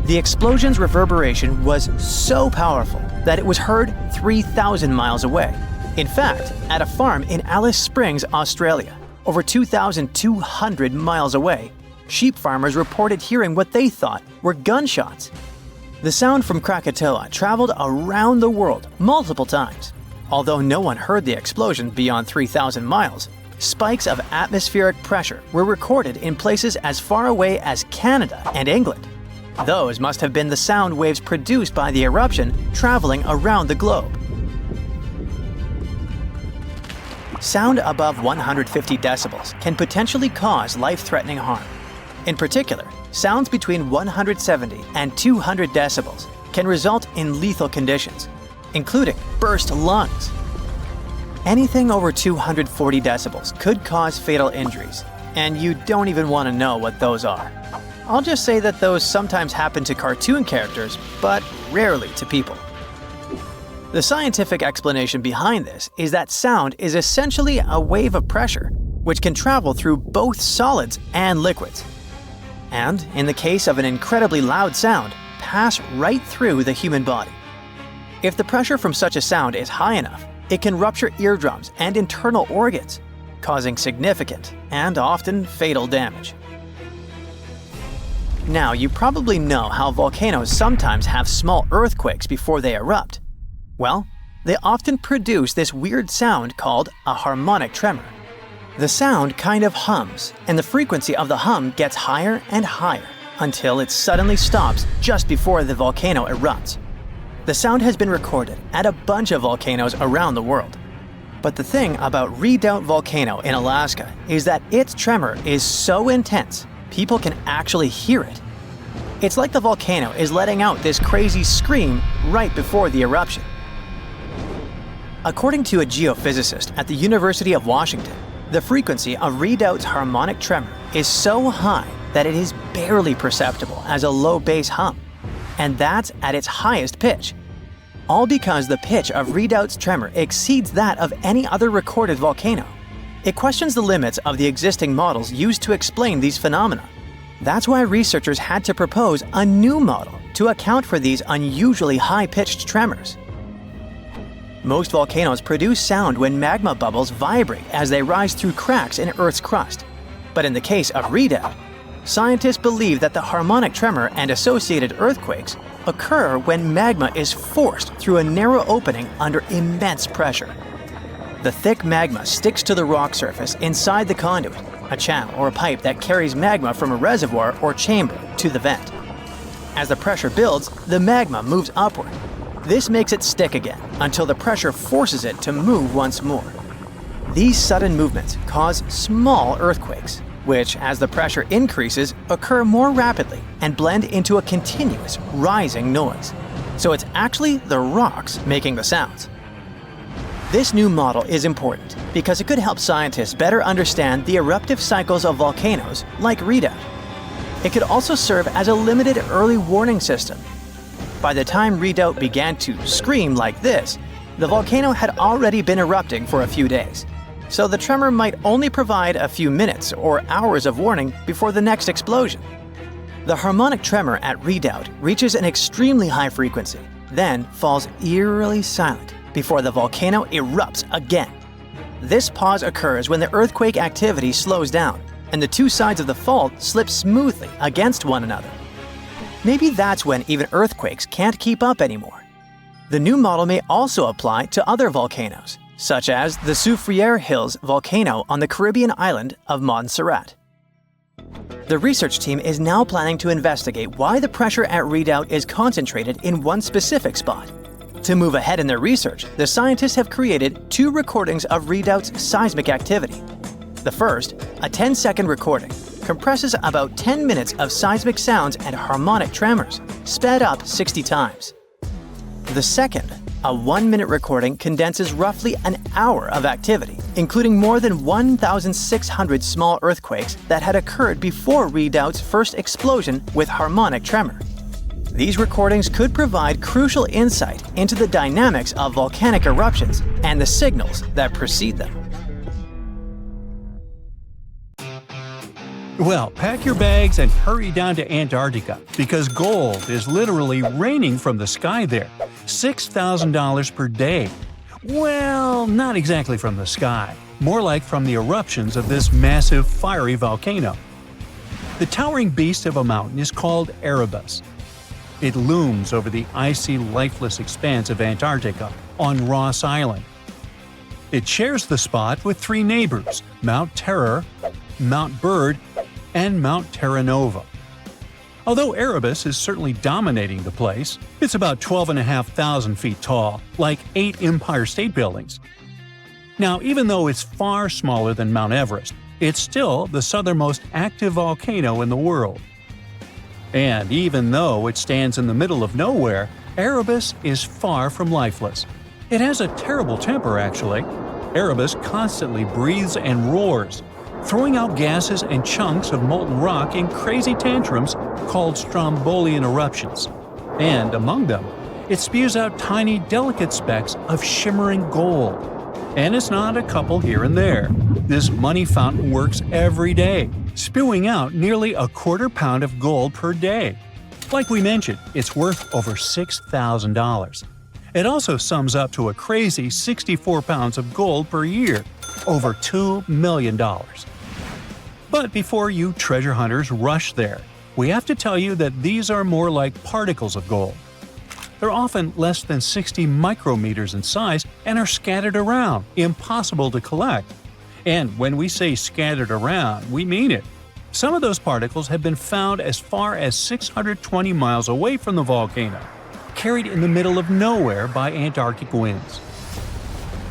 The explosion's reverberation was so powerful that it was heard 3,000 miles away. In fact, at a farm in Alice Springs, Australia, over 2,200 miles away, sheep farmers reported hearing what they thought were gunshots. The sound from Krakatoa traveled around the world multiple times. Although no one heard the explosion beyond 3,000 miles, spikes of atmospheric pressure were recorded in places as far away as Canada and England. Those must have been the sound waves produced by the eruption traveling around the globe. Sound above 150 decibels can potentially cause life-threatening harm. In particular, sounds between 170 and 200 decibels can result in lethal conditions, including burst lungs. Anything over 240 decibels could cause fatal injuries, and you don't even want to know what those are. I'll just say that those sometimes happen to cartoon characters, but rarely to people. The scientific explanation behind this is that sound is essentially a wave of pressure, which can travel through both solids and liquids. And, in the case of an incredibly loud sound, pass right through the human body. If the pressure from such a sound is high enough, it can rupture eardrums and internal organs, causing significant and often fatal damage. Now, you probably know how volcanoes sometimes have small earthquakes before they erupt. Well, they often produce this weird sound called a harmonic tremor. The sound kind of hums, and the frequency of the hum gets higher and higher until it suddenly stops just before the volcano erupts. The sound has been recorded at a bunch of volcanoes around the world. But the thing about Redoubt Volcano in Alaska is that its tremor is so intense, people can actually hear it. It's like the volcano is letting out this crazy scream right before the eruption. According to a geophysicist at the University of Washington, the frequency of Redoubt's harmonic tremor is so high that it is barely perceptible as a low bass hum, and that's at its highest pitch. All because the pitch of Redoubt's tremor exceeds that of any other recorded volcano. It questions the limits of the existing models used to explain these phenomena. That's why researchers had to propose a new model to account for these unusually high-pitched tremors. Most volcanoes produce sound when magma bubbles vibrate as they rise through cracks in Earth's crust. But in the case of Redoubt, scientists believe that the harmonic tremor and associated earthquakes occur when magma is forced through a narrow opening under immense pressure. The thick magma sticks to the rock surface inside the conduit, a channel or a pipe that carries magma from a reservoir or chamber to the vent. As the pressure builds, the magma moves upward. This makes it stick again until the pressure forces it to move once more. These sudden movements cause small earthquakes, which, as the pressure increases, occur more rapidly and blend into a continuous rising noise. so it's actually the rocks making the sounds. This new model is important because it could help scientists better understand the eruptive cycles of volcanoes like Redoubt. It could also serve as a limited early warning system. By the time Redoubt began to scream like this, the volcano had already been erupting for a few days, so the tremor might only provide a few minutes or hours of warning before the next explosion. The harmonic tremor at Redoubt reaches an extremely high frequency, then falls eerily silent before the volcano erupts again. This pause occurs when the earthquake activity slows down and the two sides of the fault slip smoothly against one another. Maybe that's when even earthquakes can't keep up anymore. The new model may also apply to other volcanoes, such as the Soufriere Hills volcano on the Caribbean island of Montserrat. The research team is now planning to investigate why the pressure at Redoubt is concentrated in one specific spot. To move ahead in their research, the scientists have created 2 recordings of Redoubt's seismic activity. The first, a 10-second recording, compresses about 10 minutes of seismic sounds and harmonic tremors, sped up 60 times. The second, a 1-minute recording, condenses roughly an hour of activity, including more than 1,600 small earthquakes that had occurred before Redoubt's first explosion with harmonic tremor. These recordings could provide crucial insight into the dynamics of volcanic eruptions and the signals that precede them. Well, pack your bags and hurry down to Antarctica, because gold is literally raining from the sky there. $6,000 per day. Well, not exactly from the sky, more like from the eruptions of this massive fiery volcano. The towering beast of a mountain is called Erebus. It looms over the icy, lifeless expanse of Antarctica on Ross Island. It shares the spot with 3 neighbors, Mount Terror, Mount Bird, and Mount Terra Nova. Although Erebus is certainly dominating the place, it's about 12,500 feet tall, like 8 Empire State Buildings. Now, even though it's far smaller than Mount Everest, it's still the southernmost active volcano in the world. And even though it stands in the middle of nowhere, Erebus is far from lifeless. It has a terrible temper, actually. Erebus constantly breathes and roars, throwing out gases and chunks of molten rock in crazy tantrums called strombolian eruptions. And among them, it spews out tiny, delicate specks of shimmering gold. And it's not a couple here and there. This money fountain works every day, spewing out nearly a quarter pound of gold per day. Like we mentioned, it's worth over $6,000. It also sums up to a crazy 64 pounds of gold per year, over $2 million. But before you treasure hunters rush there, we have to tell you that these are more like particles of gold. They're often less than 60 micrometers in size and are scattered around, impossible to collect. And when we say scattered around, we mean it. Some of those particles have been found as far as 620 miles away from the volcano, carried in the middle of nowhere by Antarctic winds.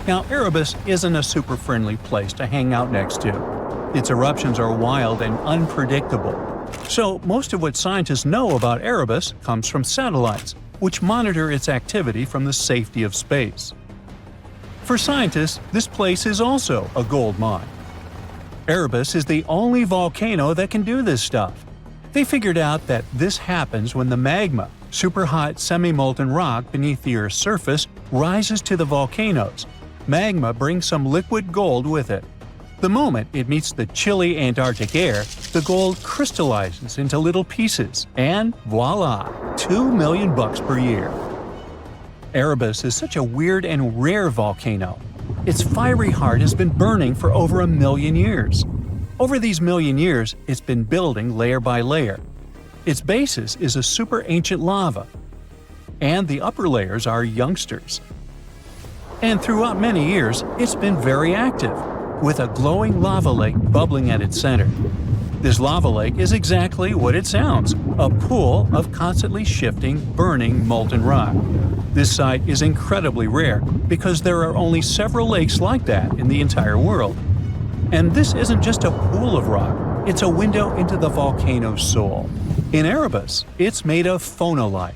Now, Erebus isn't a super friendly place to hang out next to. Its eruptions are wild and unpredictable. So, most of what scientists know about Erebus comes from satellites, which monitor its activity from the safety of space. For scientists, this place is also a gold mine. Erebus is the only volcano that can do this stuff. They figured out that this happens when the magma, superhot semi-molten rock beneath the Earth's surface, rises to the volcanoes. Magma brings some liquid gold with it. The moment it meets the chilly Antarctic air, the gold crystallizes into little pieces, and voila, $2 million per year. Erebus is such a weird and rare volcano. Its fiery heart has been burning for over 1 million years. Over these million years, it's been building layer by layer. Its basis is a super ancient lava, and the upper layers are youngsters. And throughout many years, it's been very active, with a glowing lava lake bubbling at its center. This lava lake is exactly what it sounds, a pool of constantly shifting, burning molten rock. This site is incredibly rare because there are only several lakes like that in the entire world. And this isn't just a pool of rock, it's a window into the volcano's soul. In Erebus, it's made of phonolite.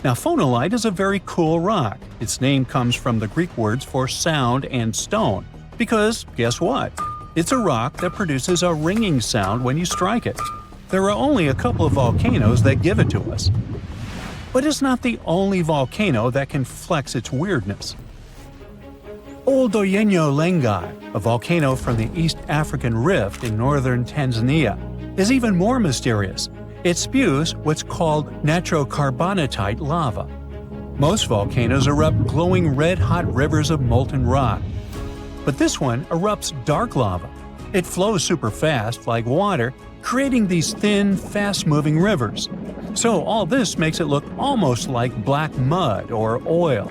Now, phonolite is a very cool rock. Its name comes from the Greek words for sound and stone. Because, guess what? It's a rock that produces a ringing sound when you strike it. There are only a couple of volcanoes that give it to us. But it's not the only volcano that can flex its weirdness. Oldoyenyo Lengai, a volcano from the East African Rift in northern Tanzania, is even more mysterious. It spews what's called nitrocarbonatite lava. Most volcanoes erupt glowing red-hot rivers of molten rock. But this one erupts dark lava. It flows super fast, like water, creating these thin, fast-moving rivers. So all this makes it look almost like black mud or oil.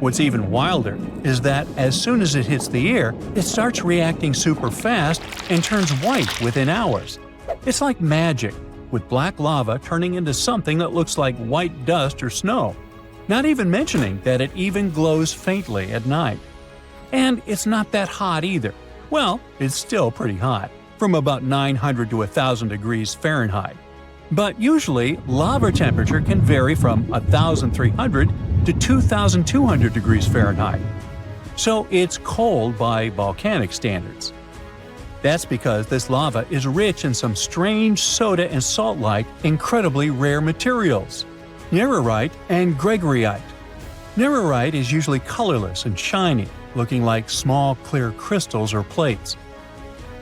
What's even wilder is that as soon as it hits the air, it starts reacting super fast and turns white within hours. It's like magic, with black lava turning into something that looks like white dust or snow. Not even mentioning that it even glows faintly at night. And it's not that hot either. Well, it's still pretty hot, from about 900 to 1,000 degrees Fahrenheit. But usually, lava temperature can vary from 1,300 to 2,200 degrees Fahrenheit. So it's cold by volcanic standards. That's because this lava is rich in some strange soda and salt-like, incredibly rare materials: nerorite and gregarite. Nerorite is usually colorless and shiny, looking like small clear crystals or plates.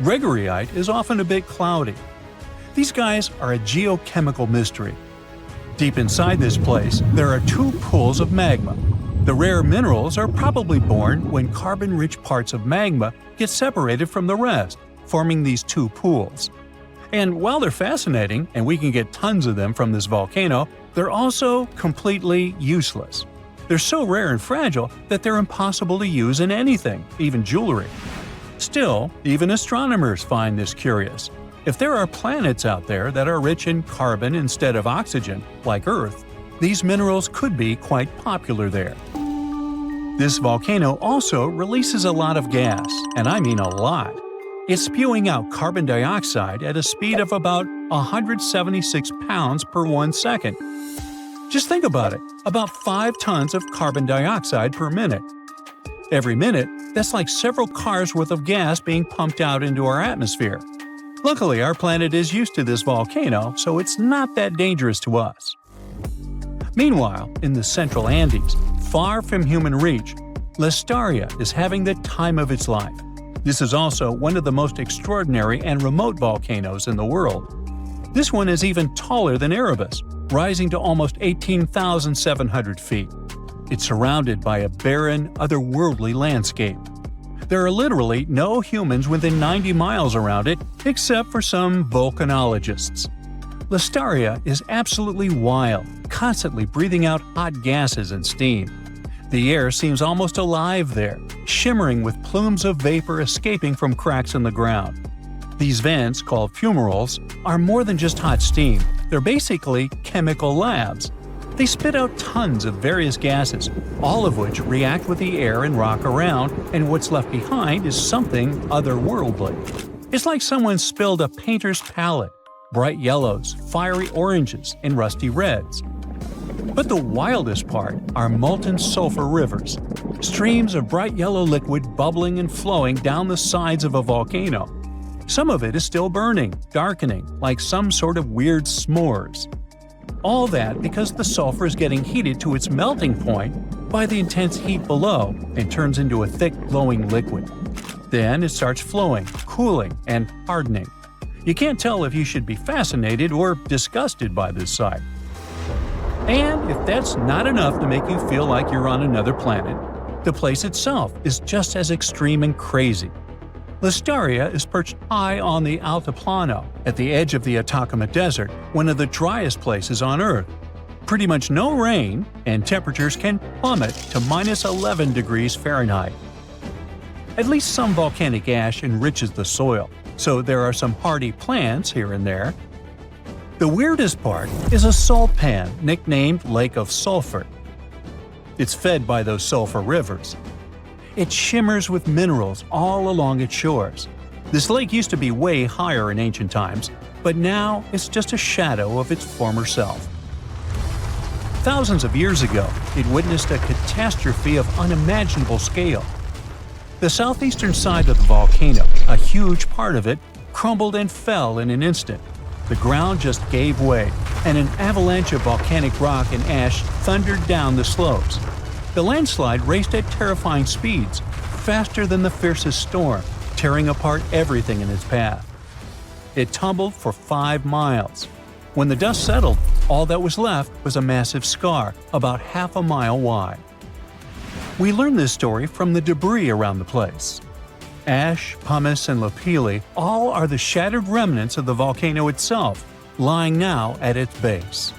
Gregarite is often a bit cloudy. These guys are a geochemical mystery. Deep inside this place, there are two pools of magma. The rare minerals are probably born when carbon-rich parts of magma get separated from the rest, forming these two pools. And while they're fascinating, and we can get tons of them from this volcano, they're also completely useless. They're so rare and fragile that they're impossible to use in anything, even jewelry. Still, even astronomers find this curious. If there are planets out there that are rich in carbon instead of oxygen, like Earth, these minerals could be quite popular there. This volcano also releases a lot of gas, and I mean a lot. It's spewing out carbon dioxide at a speed of about 176 pounds per 1 second. Just think about it, about 5 tons of carbon dioxide per minute. Every minute, that's like several cars worth of gas being pumped out into our atmosphere. Luckily, our planet is used to this volcano, so it's not that dangerous to us. Meanwhile, in the central Andes, far from human reach, Listaria is having the time of its life. This is also one of the most extraordinary and remote volcanoes in the world. This one is even taller than Erebus, rising to almost 18,700 feet. It's surrounded by a barren, otherworldly landscape. There are literally no humans within 90 miles around it, except for some volcanologists. Listaria is absolutely wild, constantly breathing out hot gases and steam. The air seems almost alive there, shimmering with plumes of vapor escaping from cracks in the ground. These vents, called fumaroles, are more than just hot steam. They're basically chemical labs. They spit out tons of various gases, all of which react with the air and rock around, and what's left behind is something otherworldly. It's like someone spilled a painter's palette, bright yellows, fiery oranges, and rusty reds. But the wildest part are molten sulfur rivers, streams of bright yellow liquid bubbling and flowing down the sides of a volcano. Some of it is still burning, darkening, like some sort of weird s'mores. All that because the sulfur is getting heated to its melting point by the intense heat below and turns into a thick, glowing liquid. Then it starts flowing, cooling, and hardening. You can't tell if you should be fascinated or disgusted by this sight. And if that's not enough to make you feel like you're on another planet, the place itself is just as extreme and crazy. Listaria is perched high on the Altiplano, at the edge of the Atacama Desert, one of the driest places on Earth. Pretty much no rain, and temperatures can plummet to minus 11 degrees Fahrenheit. At least some volcanic ash enriches the soil, so there are some hardy plants here and there. The weirdest part is a salt pan nicknamed Lake of Sulphur. It's fed by those sulfur rivers. It shimmers with minerals all along its shores. This lake used to be way higher in ancient times, but now it's just a shadow of its former self. Thousands of years ago, it witnessed a catastrophe of unimaginable scale. The southeastern side of the volcano, a huge part of it, crumbled and fell in an instant. The ground just gave way, and an avalanche of volcanic rock and ash thundered down the slopes. The landslide raced at terrifying speeds, faster than the fiercest storm, tearing apart everything in its path. It tumbled for 5 miles. When the dust settled, all that was left was a massive scar about half a mile wide. We learned this story from the debris around the place. Ash, pumice, and lapilli all are the shattered remnants of the volcano itself, lying now at its base.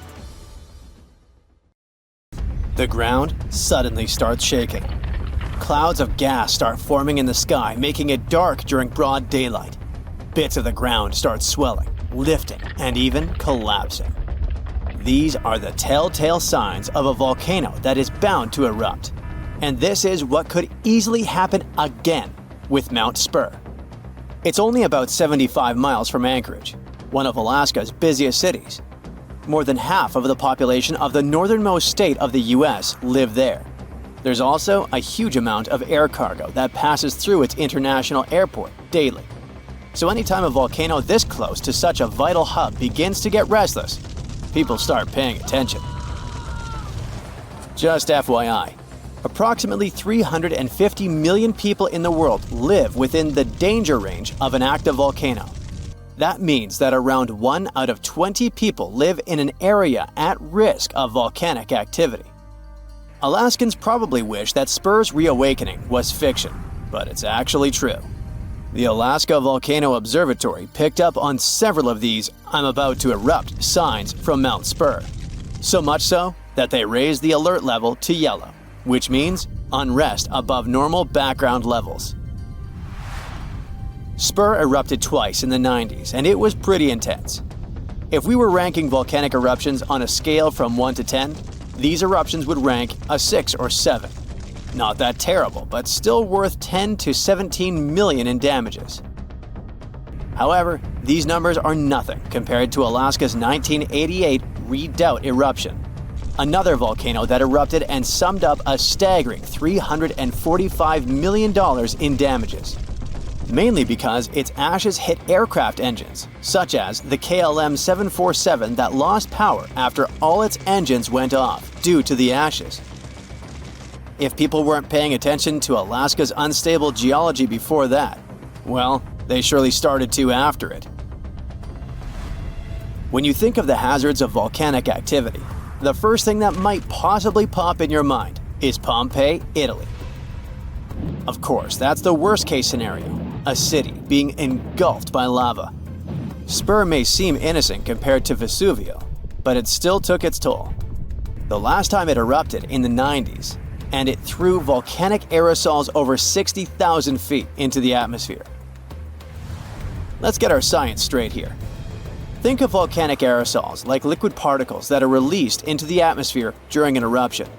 The ground suddenly starts shaking. Clouds of gas start forming in the sky, making it dark during broad daylight. Bits of the ground start swelling, lifting, and even collapsing. These are the telltale signs of a volcano that is bound to erupt. And this is what could easily happen again with Mount Spur. It's only about 75 miles from Anchorage, one of Alaska's busiest cities. More than half of the population of the northernmost state of the US live there. There's also a huge amount of air cargo that passes through its international airport daily. So anytime a volcano this close to such a vital hub begins to get restless, people start paying attention. Just FYI, approximately 350 million people in the world live within the danger range of an active volcano. That means that around 1 out of 20 people live in an area at risk of volcanic activity. Alaskans probably wish that Spur's reawakening was fiction, but it's actually true. The Alaska Volcano Observatory picked up on several of these "I'm about to erupt" signs from Mount Spur. So much so that they raised the alert level to yellow, which means unrest above normal background levels. Spur erupted twice in the 90s, and it was pretty intense. If we were ranking volcanic eruptions on a scale from 1 to 10, these eruptions would rank a 6 or 7. Not that terrible, but still worth 10 to 17 million in damages. However, these numbers are nothing compared to Alaska's 1988 Redoubt eruption, another volcano that erupted and summed up a staggering $345 million in damages. Mainly because its ashes hit aircraft engines, such as the KLM 747 that lost power after all its engines went off due to the ashes. If people weren't paying attention to Alaska's unstable geology before that, well, they surely started to after it. When you think of the hazards of volcanic activity, the first thing that might possibly pop in your mind is Pompeii, Italy. Of course, that's the worst-case scenario, a city being engulfed by lava. Spur may seem innocent compared to Vesuvio, but it still took its toll. The last time it erupted in the 90s, and it threw volcanic aerosols over 60,000 feet into the atmosphere. Let's get our science straight here. Think of volcanic aerosols like liquid particles that are released into the atmosphere during an eruption.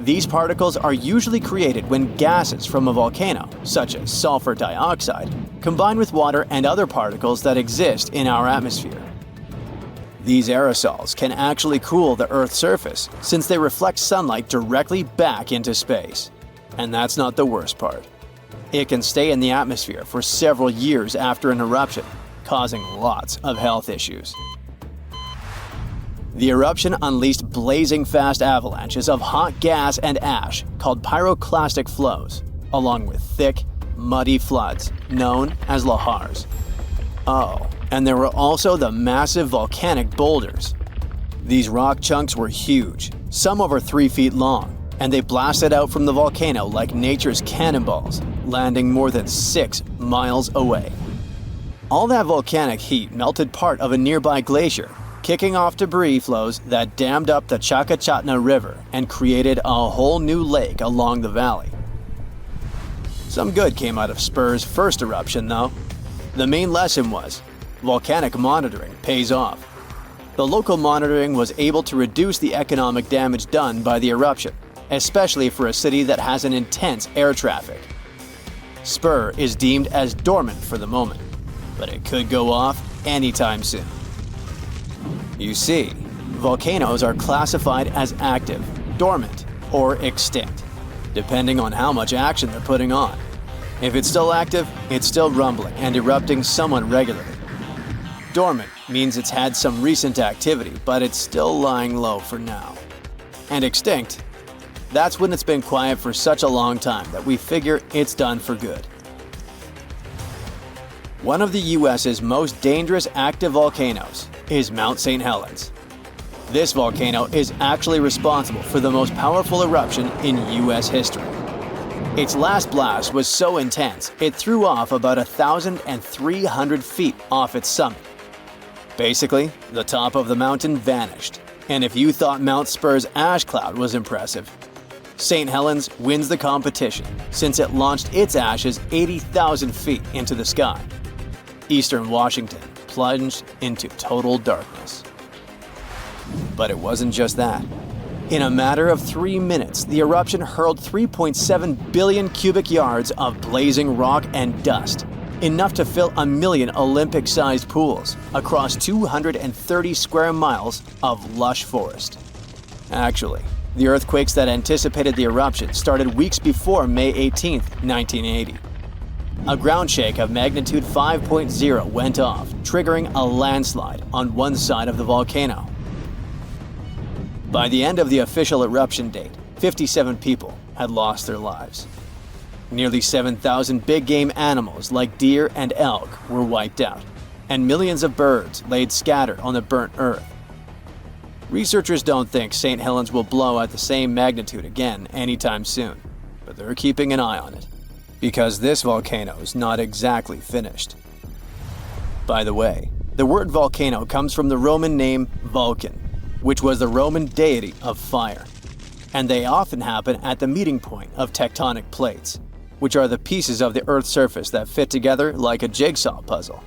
These particles are usually created when gases from a volcano, such as sulfur dioxide, combine with water and other particles that exist in our atmosphere. These aerosols can actually cool the Earth's surface since they reflect sunlight directly back into space. And that's not the worst part. It can stay in the atmosphere for several years after an eruption, causing lots of health issues. The eruption unleashed blazing fast avalanches of hot gas and ash called pyroclastic flows, along with thick, muddy floods known as lahars. Oh, and there were also the massive volcanic boulders. These rock chunks were huge, some over 3 feet long, and they blasted out from the volcano like nature's cannonballs, landing more than 6 miles away. All that volcanic heat melted part of a nearby glacier, kicking off debris flows that dammed up the Chakachatna River and created a whole new lake along the valley. Some good came out of Spur's first eruption, though. The main lesson was, volcanic monitoring pays off. The local monitoring was able to reduce the economic damage done by the eruption, especially for a city that has an intense air traffic. Spur is deemed as dormant for the moment, but it could go off anytime soon. You see, Volcanoes are classified as active, dormant, or extinct, depending on how much action they're putting on. If it's still active, it's still rumbling and erupting somewhat regularly. Dormant means it's had some recent activity, but it's still lying low for now. And extinct, that's when it's been quiet for such a long time that we figure it's done for good. One of the US's most dangerous active volcanoes is Mount St. Helens. This volcano is actually responsible for the most powerful eruption in US history. Its last blast was so intense, it threw off about 1,300 feet off its summit. Basically, the top of the mountain vanished, and if you thought Mount Spur's ash cloud was impressive, St. Helens wins the competition since it launched its ashes 80,000 feet into the sky. Eastern Washington plunged into total darkness. But it wasn't just that. In a matter of 3 minutes, the eruption hurled 3.7 billion cubic yards of blazing rock and dust, enough to fill 1 million Olympic-sized pools across 230 square miles of lush forest. Actually, the earthquakes that anticipated the eruption started weeks before May 18, 1980. A ground shake of magnitude 5.0 went off, triggering a landslide on one side of the volcano. By the end of the official eruption date, 57 people had lost their lives. Nearly 7,000 big game animals like deer and elk were wiped out, and millions of birds laid scattered on the burnt earth. Researchers don't think St. Helens will blow at the same magnitude again anytime soon, but they're keeping an eye on it, because this volcano is not exactly finished. By the way, the word volcano comes from the Roman name Vulcan, which was the Roman deity of fire, and they often happen at the meeting point of tectonic plates, which are the pieces of the Earth's surface that fit together like a jigsaw puzzle.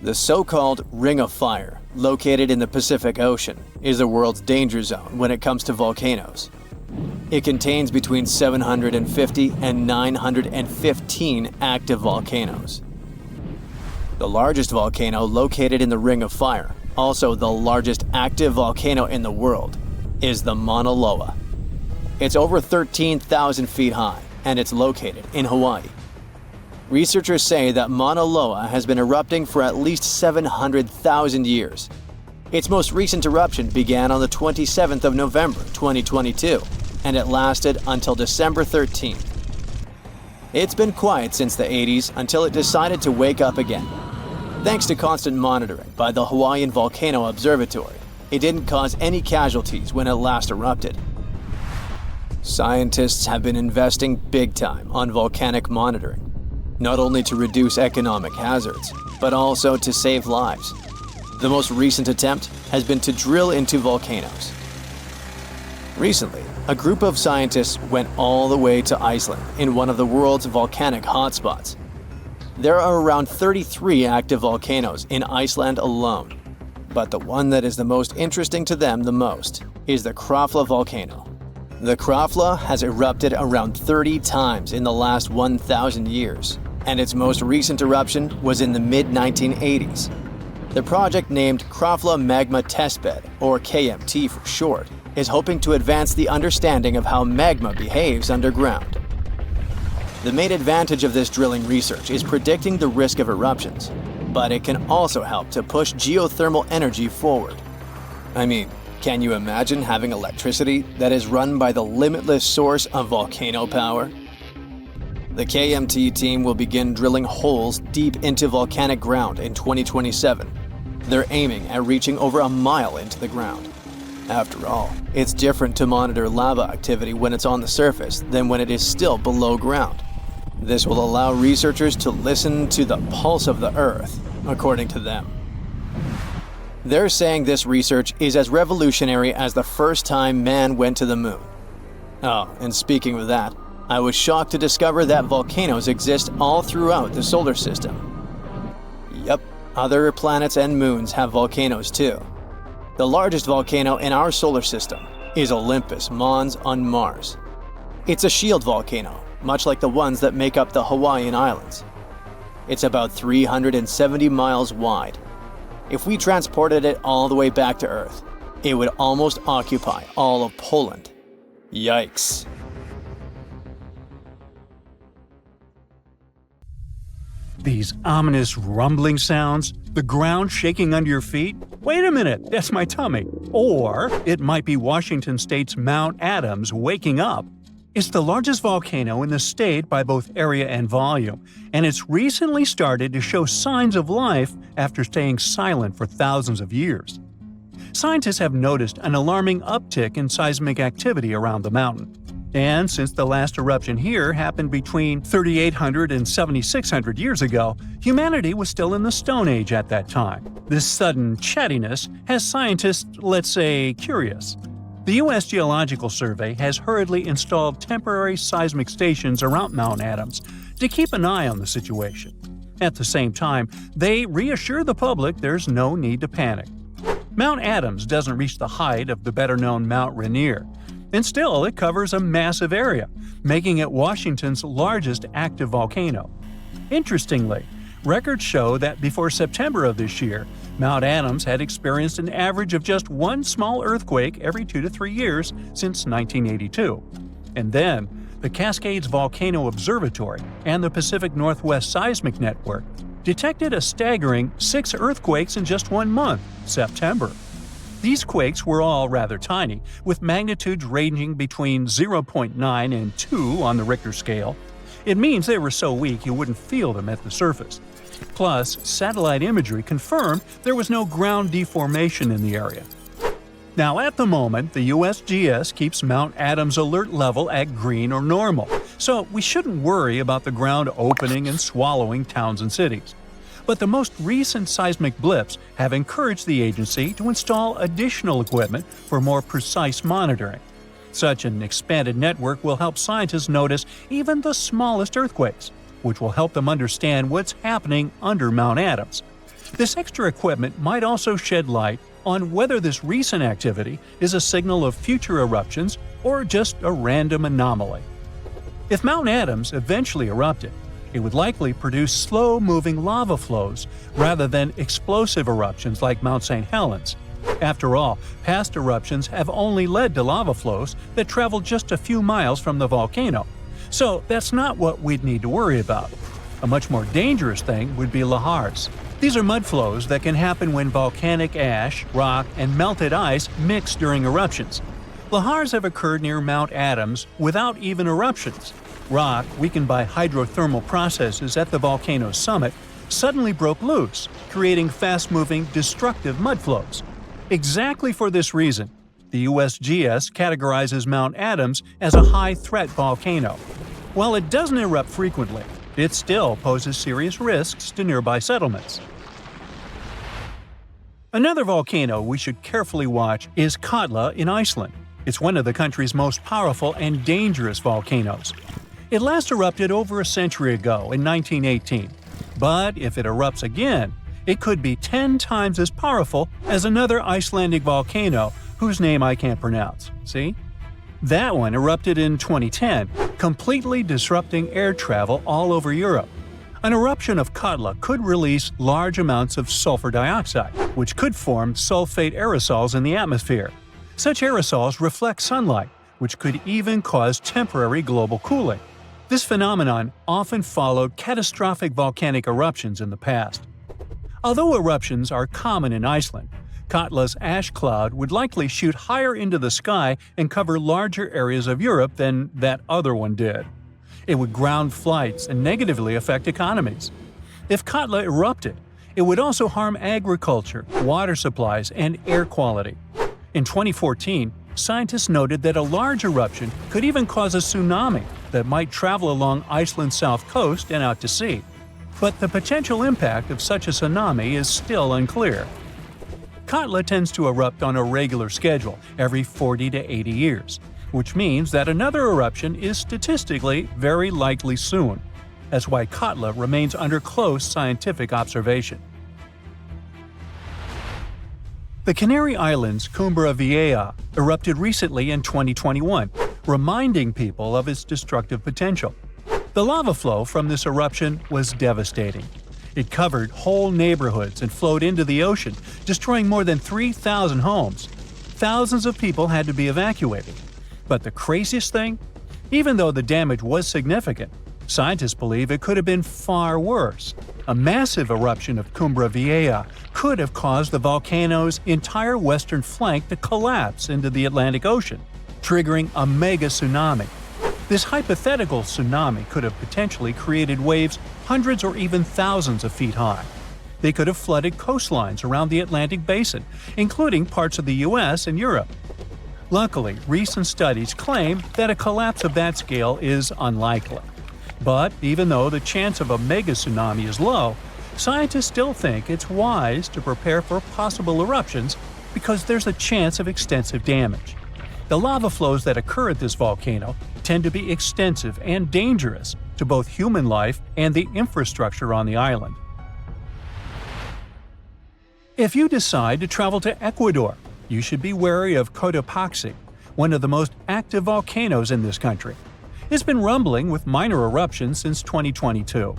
The so-called Ring of Fire, located in the Pacific Ocean, is the world's danger zone when it comes to volcanoes. It contains between 750 and 915 active volcanoes. The largest volcano located in the Ring of Fire, also the largest active volcano in the world, is the Mauna Loa. It's over 13,000 feet high, and it's located in Hawaii. Researchers say that Mauna Loa has been erupting for at least 700,000 years. Its most recent eruption began on the 27th of November 2022, and it lasted until December 13th. It's been quiet since the 80s until it decided to wake up again. Thanks to constant monitoring by the Hawaiian Volcano Observatory, it didn't cause any casualties when it last erupted. Scientists have been investing big time on volcanic monitoring, not only to reduce economic hazards, but also to save lives. The most recent attempt has been to drill into volcanoes. Recently, a group of scientists went all the way to Iceland in one of the world's volcanic hotspots. There are around 33 active volcanoes in Iceland alone, but the one that is the most interesting to them the most is the Krafla volcano. The Krafla has erupted around 30 times in the last 1,000 years, and its most recent eruption was in the mid-1980s. The project named Krafla Magma Testbed, or KMT for short, is hoping to advance the understanding of how magma behaves underground. The main advantage of this drilling research is predicting the risk of eruptions, but it can also help to push geothermal energy forward. I mean, can you imagine having electricity that is run by the limitless source of volcano power? The KMT team will begin drilling holes deep into volcanic ground in 2027. They're aiming at reaching over a mile into the ground. After all, it's different to monitor lava activity when it's on the surface than when it is still below ground. This will allow researchers to listen to the pulse of the Earth, according to them. They're saying this research is as revolutionary as the first time man went to the moon. Oh, and speaking of that, I was shocked to discover that volcanoes exist all throughout the solar system. Yep, other planets and moons have volcanoes too. The largest volcano in our solar system is Olympus Mons on Mars. It's a shield volcano, much like the ones that make up the Hawaiian Islands. It's about 370 miles wide. If we transported it all the way back to Earth, It would almost occupy all of Poland. Yikes. These ominous rumbling sounds, the ground shaking under your feet. Wait a minute, that's my tummy. Or it might be Washington State's Mount Adams waking up. It's the largest volcano in the state by both area and volume, and it's recently started to show signs of life after staying silent for thousands of years. Scientists have noticed an alarming uptick in seismic activity around the mountain. And since the last eruption here happened between 3,800 and 7,600 years ago, humanity was still in the Stone Age at that time. This sudden chattiness has scientists, let's say, curious. The U.S. Geological Survey has hurriedly installed temporary seismic stations around Mount Adams to keep an eye on the situation. At the same time, they reassure the public there's no need to panic. Mount Adams doesn't reach the height of the better-known Mount Rainier, and still it covers a massive area, making it Washington's largest active volcano. Interestingly, records show that before September of this year, Mount Adams had experienced an average of just one small earthquake every 2 to 3 years since 1982. And then, the Cascades Volcano Observatory and the Pacific Northwest Seismic Network detected a staggering 6 earthquakes in just 1 month, September. These quakes were all rather tiny, with magnitudes ranging between 0.9 and 2 on the Richter scale. It means they were so weak you wouldn't feel them at the surface. Plus, satellite imagery confirmed there was no ground deformation in the area. Now, at the moment, the USGS keeps Mount Adams' alert level at green or normal, so we shouldn't worry about the ground opening and swallowing towns and cities. But the most recent seismic blips have encouraged the agency to install additional equipment for more precise monitoring. Such an expanded network will help scientists notice even the smallest earthquakes, which will help them understand what's happening under Mount Adams. This extra equipment might also shed light on whether this recent activity is a signal of future eruptions or just a random anomaly. If Mount Adams eventually erupted, it would likely produce slow-moving lava flows rather than explosive eruptions like Mount St. Helens. After all, past eruptions have only led to lava flows that travel just a few miles from the volcano. So that's not what we'd need to worry about. A much more dangerous thing would be lahars. These are mud flows that can happen when volcanic ash, rock, and melted ice mix during eruptions. Lahars have occurred near Mount Adams without even eruptions. Rock, weakened by hydrothermal processes at the volcano's summit, suddenly broke loose, creating fast-moving, destructive mud flows. Exactly for this reason, the USGS categorizes Mount Adams as a high-threat volcano. While it doesn't erupt frequently, it still poses serious risks to nearby settlements. Another volcano we should carefully watch is Katla in Iceland. It's one of the country's most powerful and dangerous volcanoes. It last erupted over a century ago in 1918, but if it erupts again, it could be 10 times as powerful as another Icelandic volcano whose name I can't pronounce. See? That one erupted in 2010, completely disrupting air travel all over Europe. An eruption of Katla could release large amounts of sulfur dioxide, which could form sulfate aerosols in the atmosphere. Such aerosols reflect sunlight, which could even cause temporary global cooling. This phenomenon often followed catastrophic volcanic eruptions in the past. Although eruptions are common in Iceland, Katla's ash cloud would likely shoot higher into the sky and cover larger areas of Europe than that other one did. It would ground flights and negatively affect economies. If Katla erupted, it would also harm agriculture, water supplies, and air quality. In 2014, scientists noted that a large eruption could even cause a tsunami that might travel along Iceland's south coast and out to sea. But the potential impact of such a tsunami is still unclear. Katla tends to erupt on a regular schedule every 40 to 80 years, which means that another eruption is statistically very likely soon. That's why Katla remains under close scientific observation. The Canary Islands' Cumbra Vieja erupted recently in 2021, reminding people of its destructive potential. The lava flow from this eruption was devastating. It covered whole neighborhoods and flowed into the ocean, destroying more than 3,000 homes. Thousands of people had to be evacuated. But the craziest thing? Even though the damage was significant, scientists believe it could have been far worse. A massive eruption of Cumbre Vieja could have caused the volcano's entire western flank to collapse into the Atlantic Ocean, triggering a mega tsunami. This hypothetical tsunami could have potentially created waves hundreds or even thousands of feet high. They could have flooded coastlines around the Atlantic basin, including parts of the US and Europe. Luckily, recent studies claim that a collapse of that scale is unlikely. But even though the chance of a mega tsunami is low, scientists still think it's wise to prepare for possible eruptions because there's a chance of extensive damage. The lava flows that occur at this volcano tend to be extensive and dangerous to both human life and the infrastructure on the island. If you decide to travel to Ecuador, you should be wary of Cotopaxi, one of the most active volcanoes in this country. It's been rumbling with minor eruptions since 2022.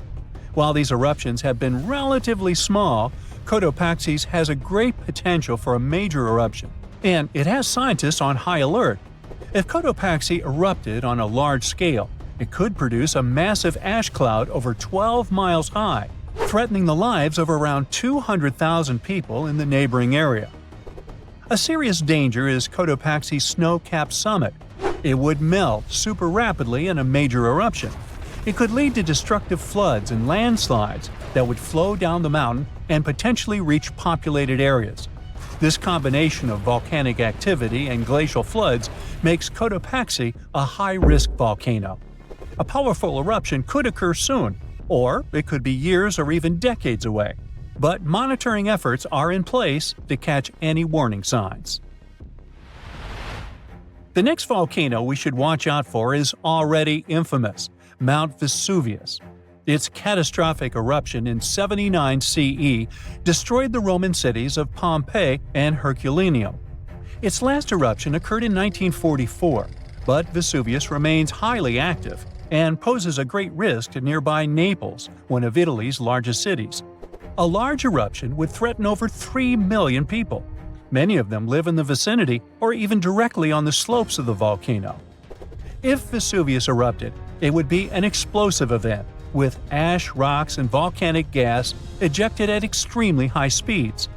While these eruptions have been relatively small, Cotopaxi has a great potential for a major eruption, and it has scientists on high alert. If Cotopaxi erupted on a large scale, it could produce a massive ash cloud over 12 miles high, threatening the lives of around 200,000 people in the neighboring area. A serious danger is Cotopaxi's snow-capped summit. It would melt super rapidly in a major eruption. It could lead to destructive floods and landslides that would flow down the mountain and potentially reach populated areas. This combination of volcanic activity and glacial floods makes Cotopaxi a high-risk volcano. A powerful eruption could occur soon, or it could be years or even decades away. But monitoring efforts are in place to catch any warning signs. The next volcano we should watch out for is already infamous, Mount Vesuvius. Its catastrophic eruption in 79 CE destroyed the Roman cities of Pompeii and Herculaneum. Its last eruption occurred in 1944, but Vesuvius remains highly active and poses a great risk to nearby Naples, one of Italy's largest cities. A large eruption would threaten over 3 million people. Many of them live in the vicinity or even directly on the slopes of the volcano. If Vesuvius erupted, it would be an explosive event, with ash, rocks, and volcanic gas ejected at extremely high speeds.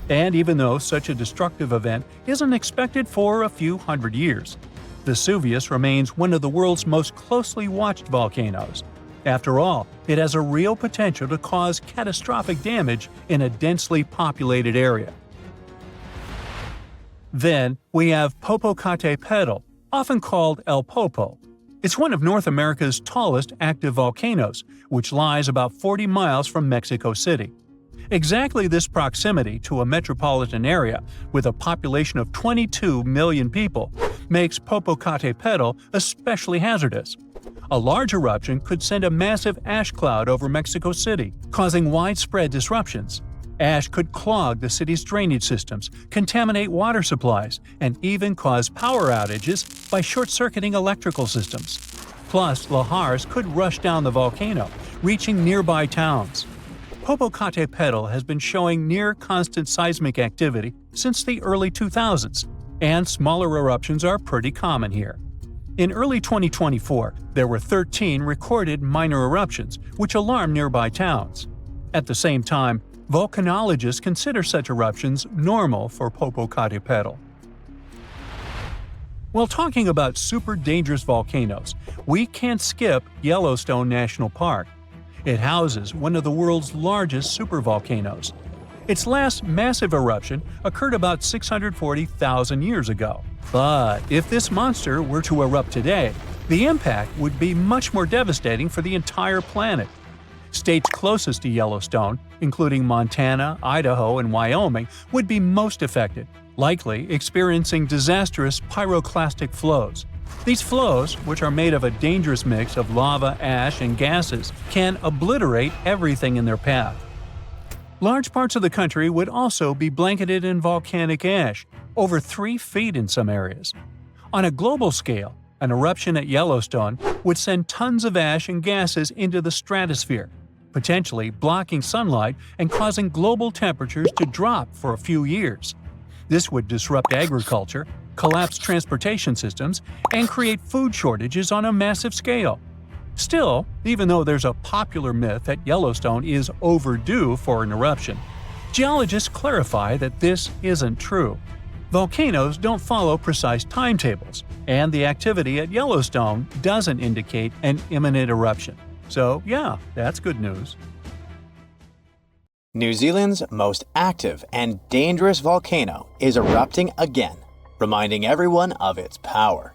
And even though such a destructive event isn't expected for a few hundred years, Vesuvius remains one of the world's most closely watched volcanoes. After all, it has a real potential to cause catastrophic damage in a densely populated area. Then, we have Popocatépetl, often called El Popo. It's one of North America's tallest active volcanoes, which lies about 40 miles from Mexico City. Exactly this proximity to a metropolitan area with a population of 22 million people makes Popocatépetl especially hazardous. A large eruption could send a massive ash cloud over Mexico City, causing widespread disruptions. Ash could clog the city's drainage systems, contaminate water supplies, and even cause power outages by short-circuiting electrical systems. Plus, lahars could rush down the volcano, reaching nearby towns. Popocatépetl has been showing near-constant seismic activity since the early 2000s, and smaller eruptions are pretty common here. In early 2024, there were 13 recorded minor eruptions, which alarmed nearby towns. At the same time, volcanologists consider such eruptions normal for Popocatépetl. While talking about super dangerous volcanoes, we can't skip Yellowstone National Park. It houses one of the world's largest supervolcanoes. Its last massive eruption occurred about 640,000 years ago. But if this monster were to erupt today, the impact would be much more devastating for the entire planet. States closest to Yellowstone, including Montana, Idaho, and Wyoming, would be most affected, likely experiencing disastrous pyroclastic flows. These flows, which are made of a dangerous mix of lava, ash, and gases, can obliterate everything in their path. Large parts of the country would also be blanketed in volcanic ash, over 3 feet in some areas. On a global scale, an eruption at Yellowstone would send tons of ash and gases into the stratosphere, potentially blocking sunlight and causing global temperatures to drop for a few years. This would disrupt agriculture, collapse transportation systems, and create food shortages on a massive scale. Still, even though there's a popular myth that Yellowstone is overdue for an eruption, geologists clarify that this isn't true. Volcanoes don't follow precise timetables, and the activity at Yellowstone doesn't indicate an imminent eruption. So yeah, that's good news. New Zealand's most active and dangerous volcano is erupting again, reminding everyone of its power.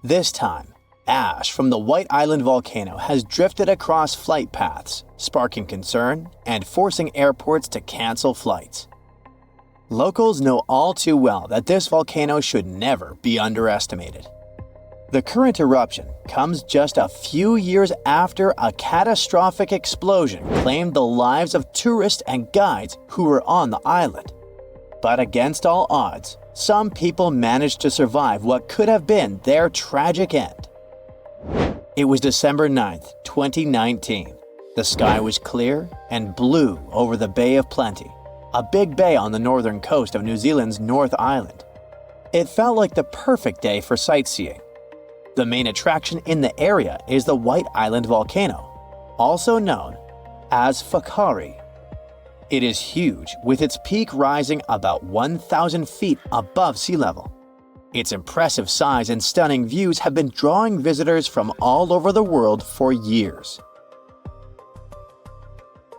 This time, ash from the White Island volcano has drifted across flight paths, sparking concern and forcing airports to cancel flights. Locals know all too well that this volcano should never be underestimated. The current eruption comes just a few years after a catastrophic explosion claimed the lives of tourists and guides who were on the island. But against all odds, some people managed to survive what could have been their tragic end. It was December 9th, 2019. The sky was clear and blue over the Bay of Plenty, a big bay on the northern coast of New Zealand's North Island. It felt like the perfect day for sightseeing. The main attraction in the area is the White Island volcano, also known as Whakaari. It is huge, with its peak rising about 1,000 feet above sea level. Its impressive size and stunning views have been drawing visitors from all over the world for years.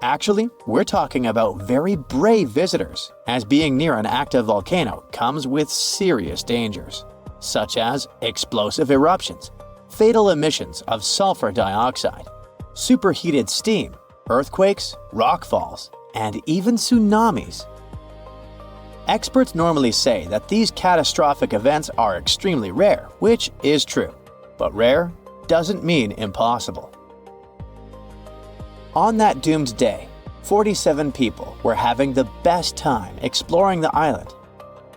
Actually, we're talking about very brave visitors, as being near an active volcano comes with serious dangers, such as explosive eruptions, fatal emissions of sulfur dioxide, superheated steam, earthquakes, rockfalls, and even tsunamis. Experts normally say that these catastrophic events are extremely rare, which is true, but rare doesn't mean impossible. On that doomed day, 47 people were having the best time exploring the island.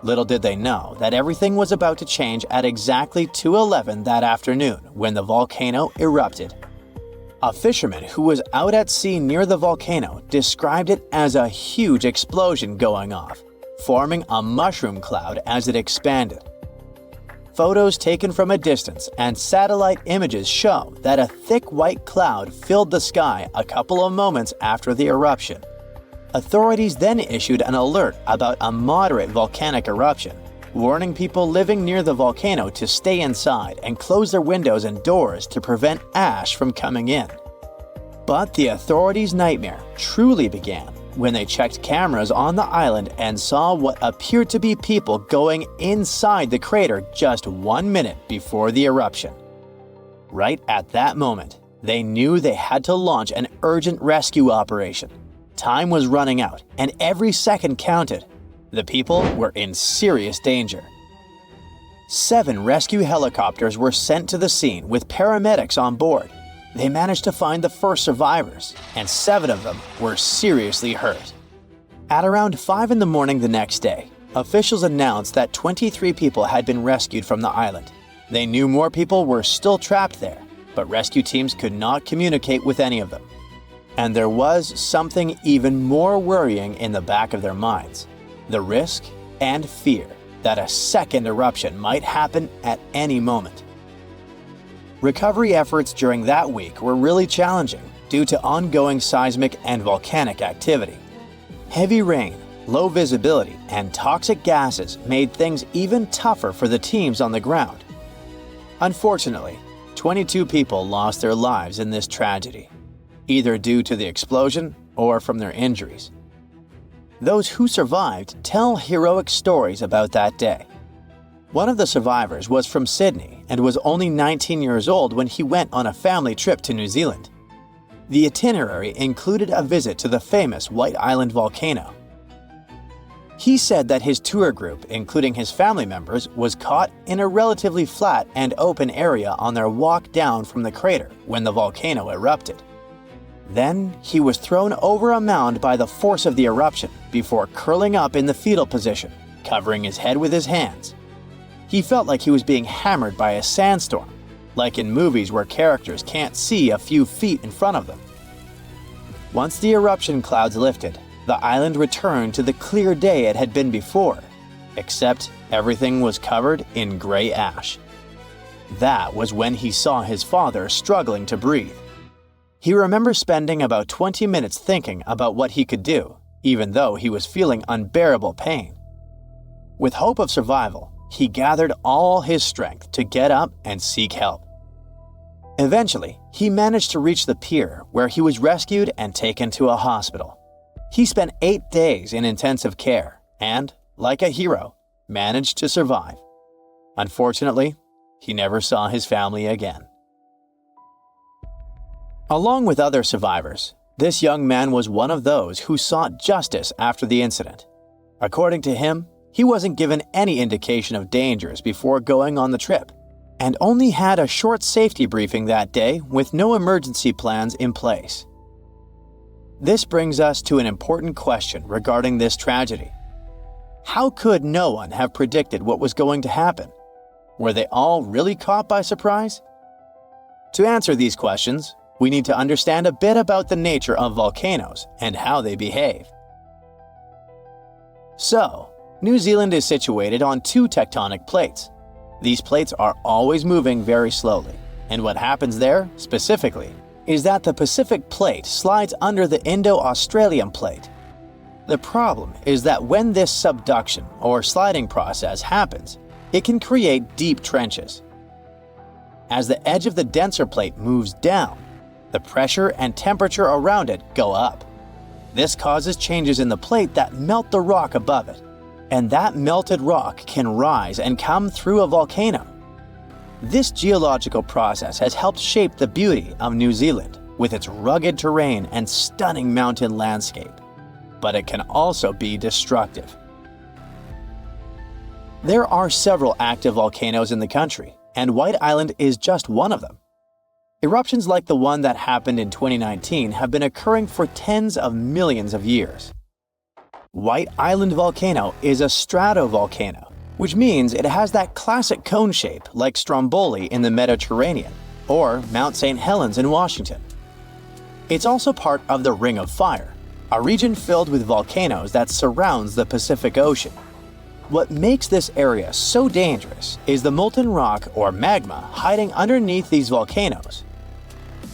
Little did they know that everything was about to change at exactly 2:11 that afternoon when the volcano erupted. A fisherman who was out at sea near the volcano described it as a huge explosion going off, forming a mushroom cloud as it expanded. Photos taken from a distance and satellite images show that a thick white cloud filled the sky a couple of moments after the eruption. Authorities then issued an alert about a moderate volcanic eruption, warning people living near the volcano to stay inside and close their windows and doors to prevent ash from coming in. But the authorities' nightmare truly began when they checked cameras on the island and saw what appeared to be people going inside the crater just 1 minute before the eruption. Right at that moment, they knew they had to launch an urgent rescue operation. Time was running out, and every second counted. The people were in serious danger. 7 rescue helicopters were sent to the scene with paramedics on board. They managed to find the first survivors, and 7 of them were seriously hurt. At around 5 in the morning the next day, officials announced that 23 people had been rescued from the island. They knew more people were still trapped there, but rescue teams could not communicate with any of them. And there was something even more worrying in the back of their minds: the risk and fear that a second eruption might happen at any moment. Recovery efforts during that week were really challenging due to ongoing seismic and volcanic activity. Heavy rain, low visibility, and toxic gases made things even tougher for the teams on the ground. Unfortunately, 22 people lost their lives in this tragedy, either due to the explosion or from their injuries. Those who survived tell heroic stories about that day. One of the survivors was from Sydney and was only 19 years old when he went on a family trip to New Zealand. The itinerary included a visit to the famous White Island volcano. He said that his tour group, including his family members, was caught in a relatively flat and open area on their walk down from the crater when the volcano erupted. Then he was thrown over a mound by the force of the eruption before curling up in the fetal position, covering his head with his hands. He felt like he was being hammered by a sandstorm, like in movies where characters can't see a few feet in front of them. Once the eruption clouds lifted, the island returned to the clear day it had been before, except everything was covered in gray ash. That was when he saw his father struggling to breathe. He remembers spending about 20 minutes thinking about what he could do, even though he was feeling unbearable pain. With hope of survival, he gathered all his strength to get up and seek help. Eventually, he managed to reach the pier where he was rescued and taken to a hospital. He spent 8 days in intensive care and, like a hero, managed to survive. Unfortunately, he never saw his family again. Along with other survivors, this young man was one of those who sought justice after the incident. According to him, he wasn't given any indication of dangers before going on the trip, and only had a short safety briefing that day with no emergency plans in place. This brings us to an important question regarding this tragedy. How could no one have predicted what was going to happen? Were they all really caught by surprise? To answer these questions, we need to understand a bit about the nature of volcanoes and how they behave. So, New Zealand is situated on 2 tectonic plates. These plates are always moving very slowly, and what happens there, specifically, is that the Pacific Plate slides under the Indo-Australian Plate. The problem is that when this subduction or sliding process happens, it can create deep trenches. As the edge of the denser plate moves down, the pressure and temperature around it go up. This causes changes in the plate that melt the rock above it, and that melted rock can rise and come through a volcano. This geological process has helped shape the beauty of New Zealand with its rugged terrain and stunning mountain landscape, but it can also be destructive. There are several active volcanoes in the country, and White Island is just one of them. Eruptions like the one that happened in 2019 have been occurring for tens of millions of years. White Island Volcano is a stratovolcano, which means it has that classic cone shape like Stromboli in the Mediterranean or Mount St. Helens in Washington. It's also part of the Ring of Fire, a region filled with volcanoes that surrounds the Pacific Ocean. What makes this area so dangerous is the molten rock or magma hiding underneath these volcanoes.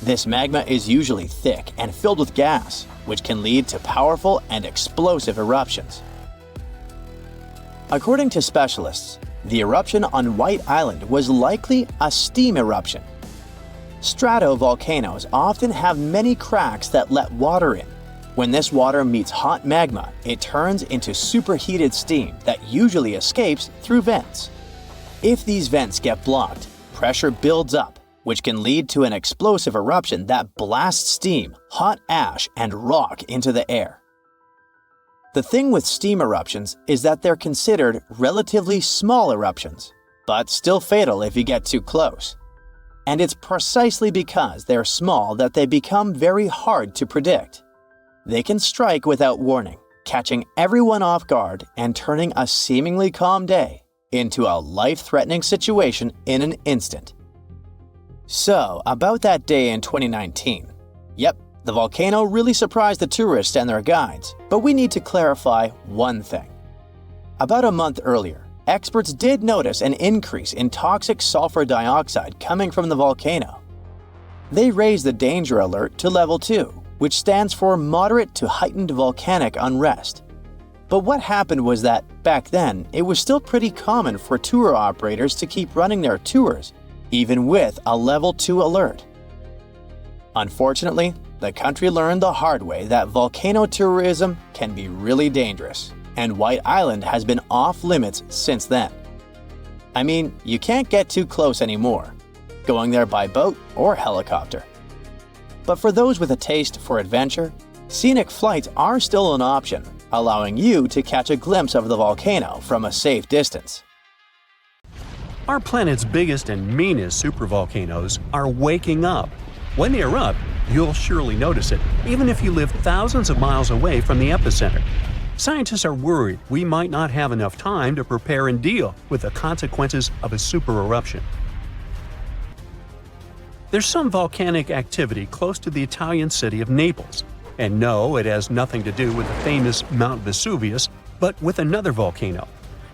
This magma is usually thick and filled with gas, which can lead to powerful and explosive eruptions. According to specialists, the eruption on White Island was likely a steam eruption. Stratovolcanoes often have many cracks that let water in. When this water meets hot magma, it turns into superheated steam that usually escapes through vents. If these vents get blocked, pressure builds up, which can lead to an explosive eruption that blasts steam, hot ash, and rock into the air. The thing with steam eruptions is that they're considered relatively small eruptions, but still fatal if you get too close. And it's precisely because they're small that they become very hard to predict. They can strike without warning, catching everyone off guard and turning a seemingly calm day into a life-threatening situation in an instant. So, about that day in 2019. Yep, the volcano really surprised the tourists and their guides, but we need to clarify one thing. About a month earlier, experts did notice an increase in toxic sulfur dioxide coming from the volcano. They raised the danger alert to level 2, which stands for moderate to heightened volcanic unrest. But what happened was that, back then, it was still pretty common for tour operators to keep running their tours, even with a level 2 alert. Unfortunately, the country learned the hard way that volcano tourism can be really dangerous, and White Island has been off limits since then. I mean, you can't get too close anymore, going there by boat or helicopter. But for those with a taste for adventure, scenic flights are still an option, allowing you to catch a glimpse of the volcano from a safe distance. Our planet's biggest and meanest supervolcanoes are waking up. When they erupt, you'll surely notice it, even if you live thousands of miles away from the epicenter. Scientists are worried we might not have enough time to prepare and deal with the consequences of a supereruption. There's some volcanic activity close to the Italian city of Naples. And no, it has nothing to do with the famous Mount Vesuvius, but with another volcano.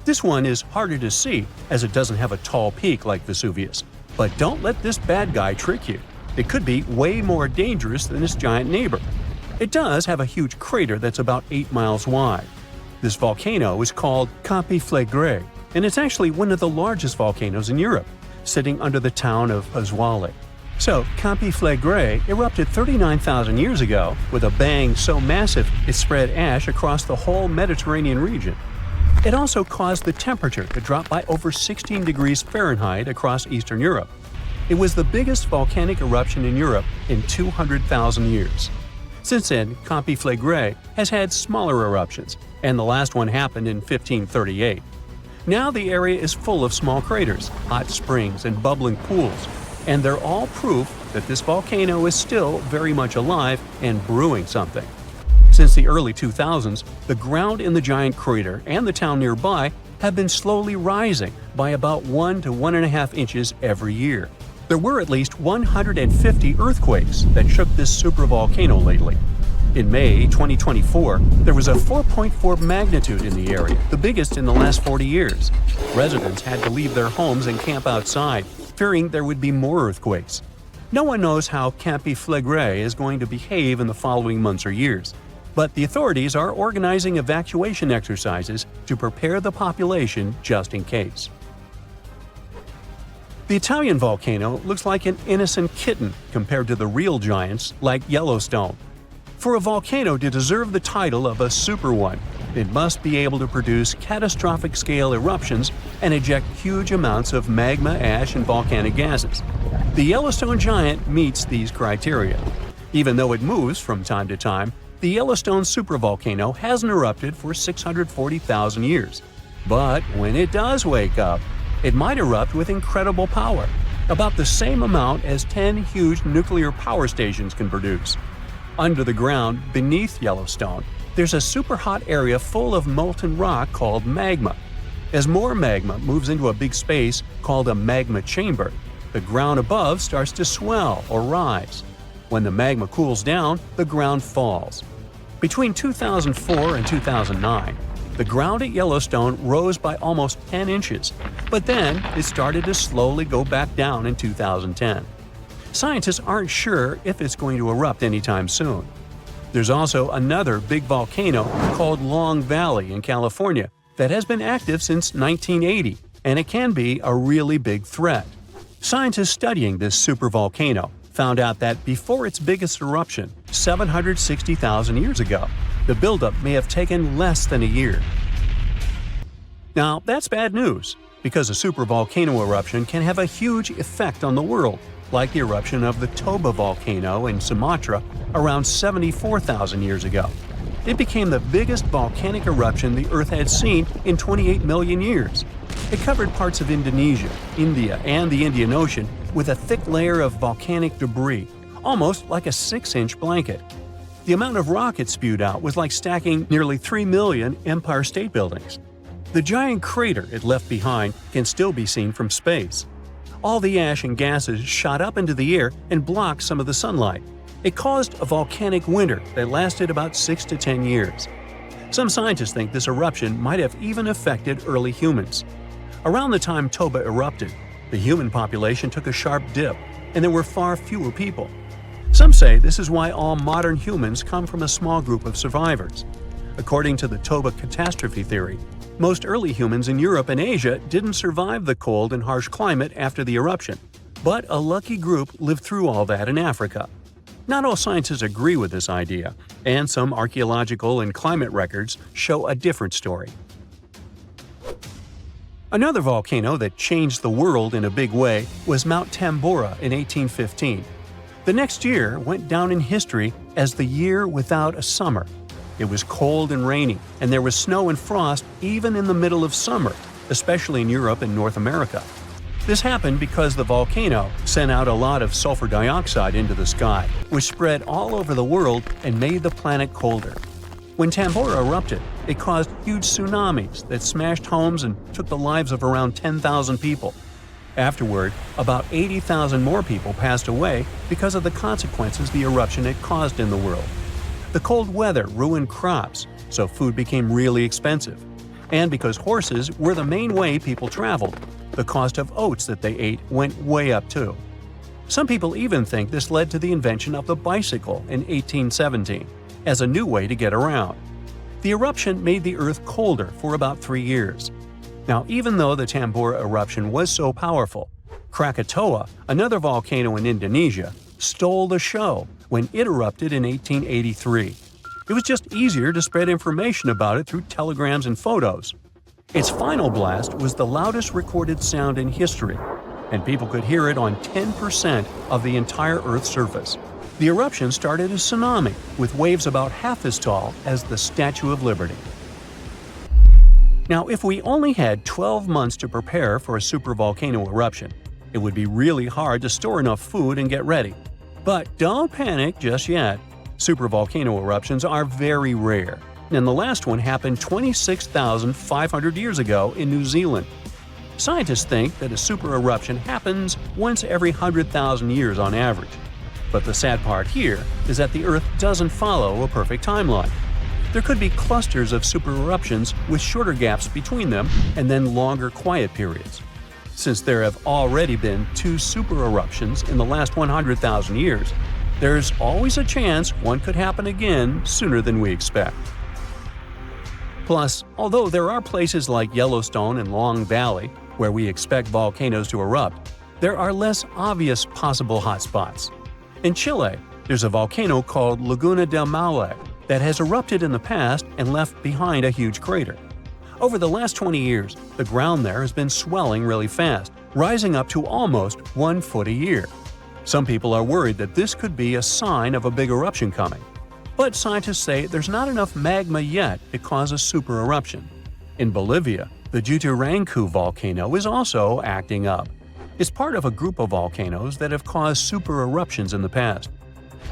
This one is harder to see as it doesn't have a tall peak like Vesuvius. But don't let this bad guy trick you. It could be way more dangerous than its giant neighbor. It does have a huge crater that's about 8 miles wide. This volcano is called Campi Flegrei, and it's actually one of the largest volcanoes in Europe, sitting under the town of Pasquale. So, Campi Flegrei erupted 39,000 years ago with a bang so massive it spread ash across the whole Mediterranean region. It also caused the temperature to drop by over 16 degrees Fahrenheit across Eastern Europe. It was the biggest volcanic eruption in Europe in 200,000 years. Since then, Campi Flegrei has had smaller eruptions, and the last one happened in 1538. Now the area is full of small craters, hot springs, and bubbling pools, and they're all proof that this volcano is still very much alive and brewing something. Since the early 2000s, the ground in the giant crater and the town nearby have been slowly rising by about 1 to 1.5 inches every year. There were at least 150 earthquakes that shook this supervolcano lately. In May 2024, there was a 4.4 magnitude in the area, the biggest in the last 40 years. Residents had to leave their homes and camp outside, fearing there would be more earthquakes. No one knows how Campi Flegrei is going to behave in the following months or years, but the authorities are organizing evacuation exercises to prepare the population just in case. The Italian volcano looks like an innocent kitten compared to the real giants like Yellowstone. For a volcano to deserve the title of a super one, it must be able to produce catastrophic-scale eruptions and eject huge amounts of magma, ash, and volcanic gases. The Yellowstone giant meets these criteria. Even though it moves from time to time, the Yellowstone supervolcano hasn't erupted for 640,000 years. But when it does wake up, it might erupt with incredible power, about the same amount as 10 huge nuclear power stations can produce. Under the ground, beneath Yellowstone, there's a super hot area full of molten rock called magma. As more magma moves into a big space called a magma chamber, the ground above starts to swell or rise. When the magma cools down, the ground falls. Between 2004 and 2009, the ground at Yellowstone rose by almost 10 inches, but then it started to slowly go back down in 2010. Scientists aren't sure if it's going to erupt anytime soon. There's also another big volcano called Long Valley in California that has been active since 1980, and it can be a really big threat. Scientists studying this supervolcano found out that before its biggest eruption, 760,000 years ago, the buildup may have taken less than a year. Now, that's bad news, because a supervolcano eruption can have a huge effect on the world, like the eruption of the Toba volcano in Sumatra around 74,000 years ago. It became the biggest volcanic eruption the Earth had seen in 28 million years. It covered parts of Indonesia, India, and the Indian Ocean with a thick layer of volcanic debris, almost like a 6-inch blanket. The amount of rock it spewed out was like stacking nearly 3 million Empire State Buildings. The giant crater it left behind can still be seen from space. All the ash and gases shot up into the air and blocked some of the sunlight. It caused a volcanic winter that lasted about 6 to 10 years. Some scientists think this eruption might have even affected early humans. Around the time Toba erupted, the human population took a sharp dip, and there were far fewer people. Some say this is why all modern humans come from a small group of survivors. According to the Toba catastrophe theory, most early humans in Europe and Asia didn't survive the cold and harsh climate after the eruption, but a lucky group lived through all that in Africa. Not all scientists agree with this idea, and some archaeological and climate records show a different story. Another volcano that changed the world in a big way was Mount Tambora in 1815. The next year went down in history as the year without a summer. It was cold and rainy, and there was snow and frost even in the middle of summer, especially in Europe and North America. This happened because the volcano sent out a lot of sulfur dioxide into the sky, which spread all over the world and made the planet colder. When Tambora erupted, it caused huge tsunamis that smashed homes and took the lives of around 10,000 people. Afterward, about 80,000 more people passed away because of the consequences the eruption had caused in the world. The cold weather ruined crops, so food became really expensive. And because horses were the main way people traveled, the cost of oats that they ate went way up too. Some people even think this led to the invention of the bicycle in 1817 as a new way to get around. The eruption made the Earth colder for about 3 years. Now, even though the Tambora eruption was so powerful, Krakatoa, another volcano in Indonesia, stole the show when it erupted in 1883. It was just easier to spread information about it through telegrams and photos. Its final blast was the loudest recorded sound in history, and people could hear it on 10% of the entire Earth's surface. The eruption started a tsunami with waves about half as tall as the Statue of Liberty. Now, if we only had 12 months to prepare for a supervolcano eruption, it would be really hard to store enough food and get ready. But don't panic just yet. Supervolcano eruptions are very rare, and the last one happened 26,500 years ago in New Zealand. Scientists think that a super eruption happens once every 100,000 years on average. But the sad part here is that the Earth doesn't follow a perfect timeline. There could be clusters of super eruptions with shorter gaps between them and then longer quiet periods. Since there have already been 2 super eruptions in the last 100,000 years, there's always a chance one could happen again sooner than we expect. Plus, although there are places like Yellowstone and Long Valley where we expect volcanoes to erupt, there are less obvious possible hotspots. In Chile, there's a volcano called Laguna del Maule that has erupted in the past and left behind a huge crater. Over the last 20 years, the ground there has been swelling really fast, rising up to almost 1 foot a year. Some people are worried that this could be a sign of a big eruption coming. But scientists say there's not enough magma yet to cause a super eruption. In Bolivia, the Juturancu volcano is also acting up. It's part of a group of volcanoes that have caused super eruptions in the past.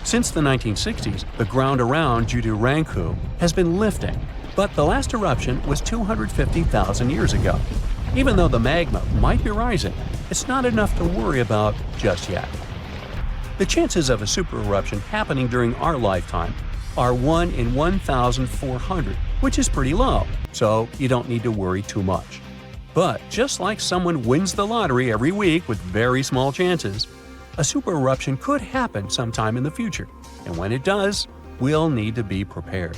Since the 1960s, the ground around Juturancu has been lifting, but the last eruption was 250,000 years ago. Even though the magma might be rising, it's not enough to worry about just yet. The chances of a super eruption happening during our lifetime are 1 in 1,400, which is pretty low, so you don't need to worry too much. But just like someone wins the lottery every week with very small chances, a super eruption could happen sometime in the future, and when it does, we'll need to be prepared.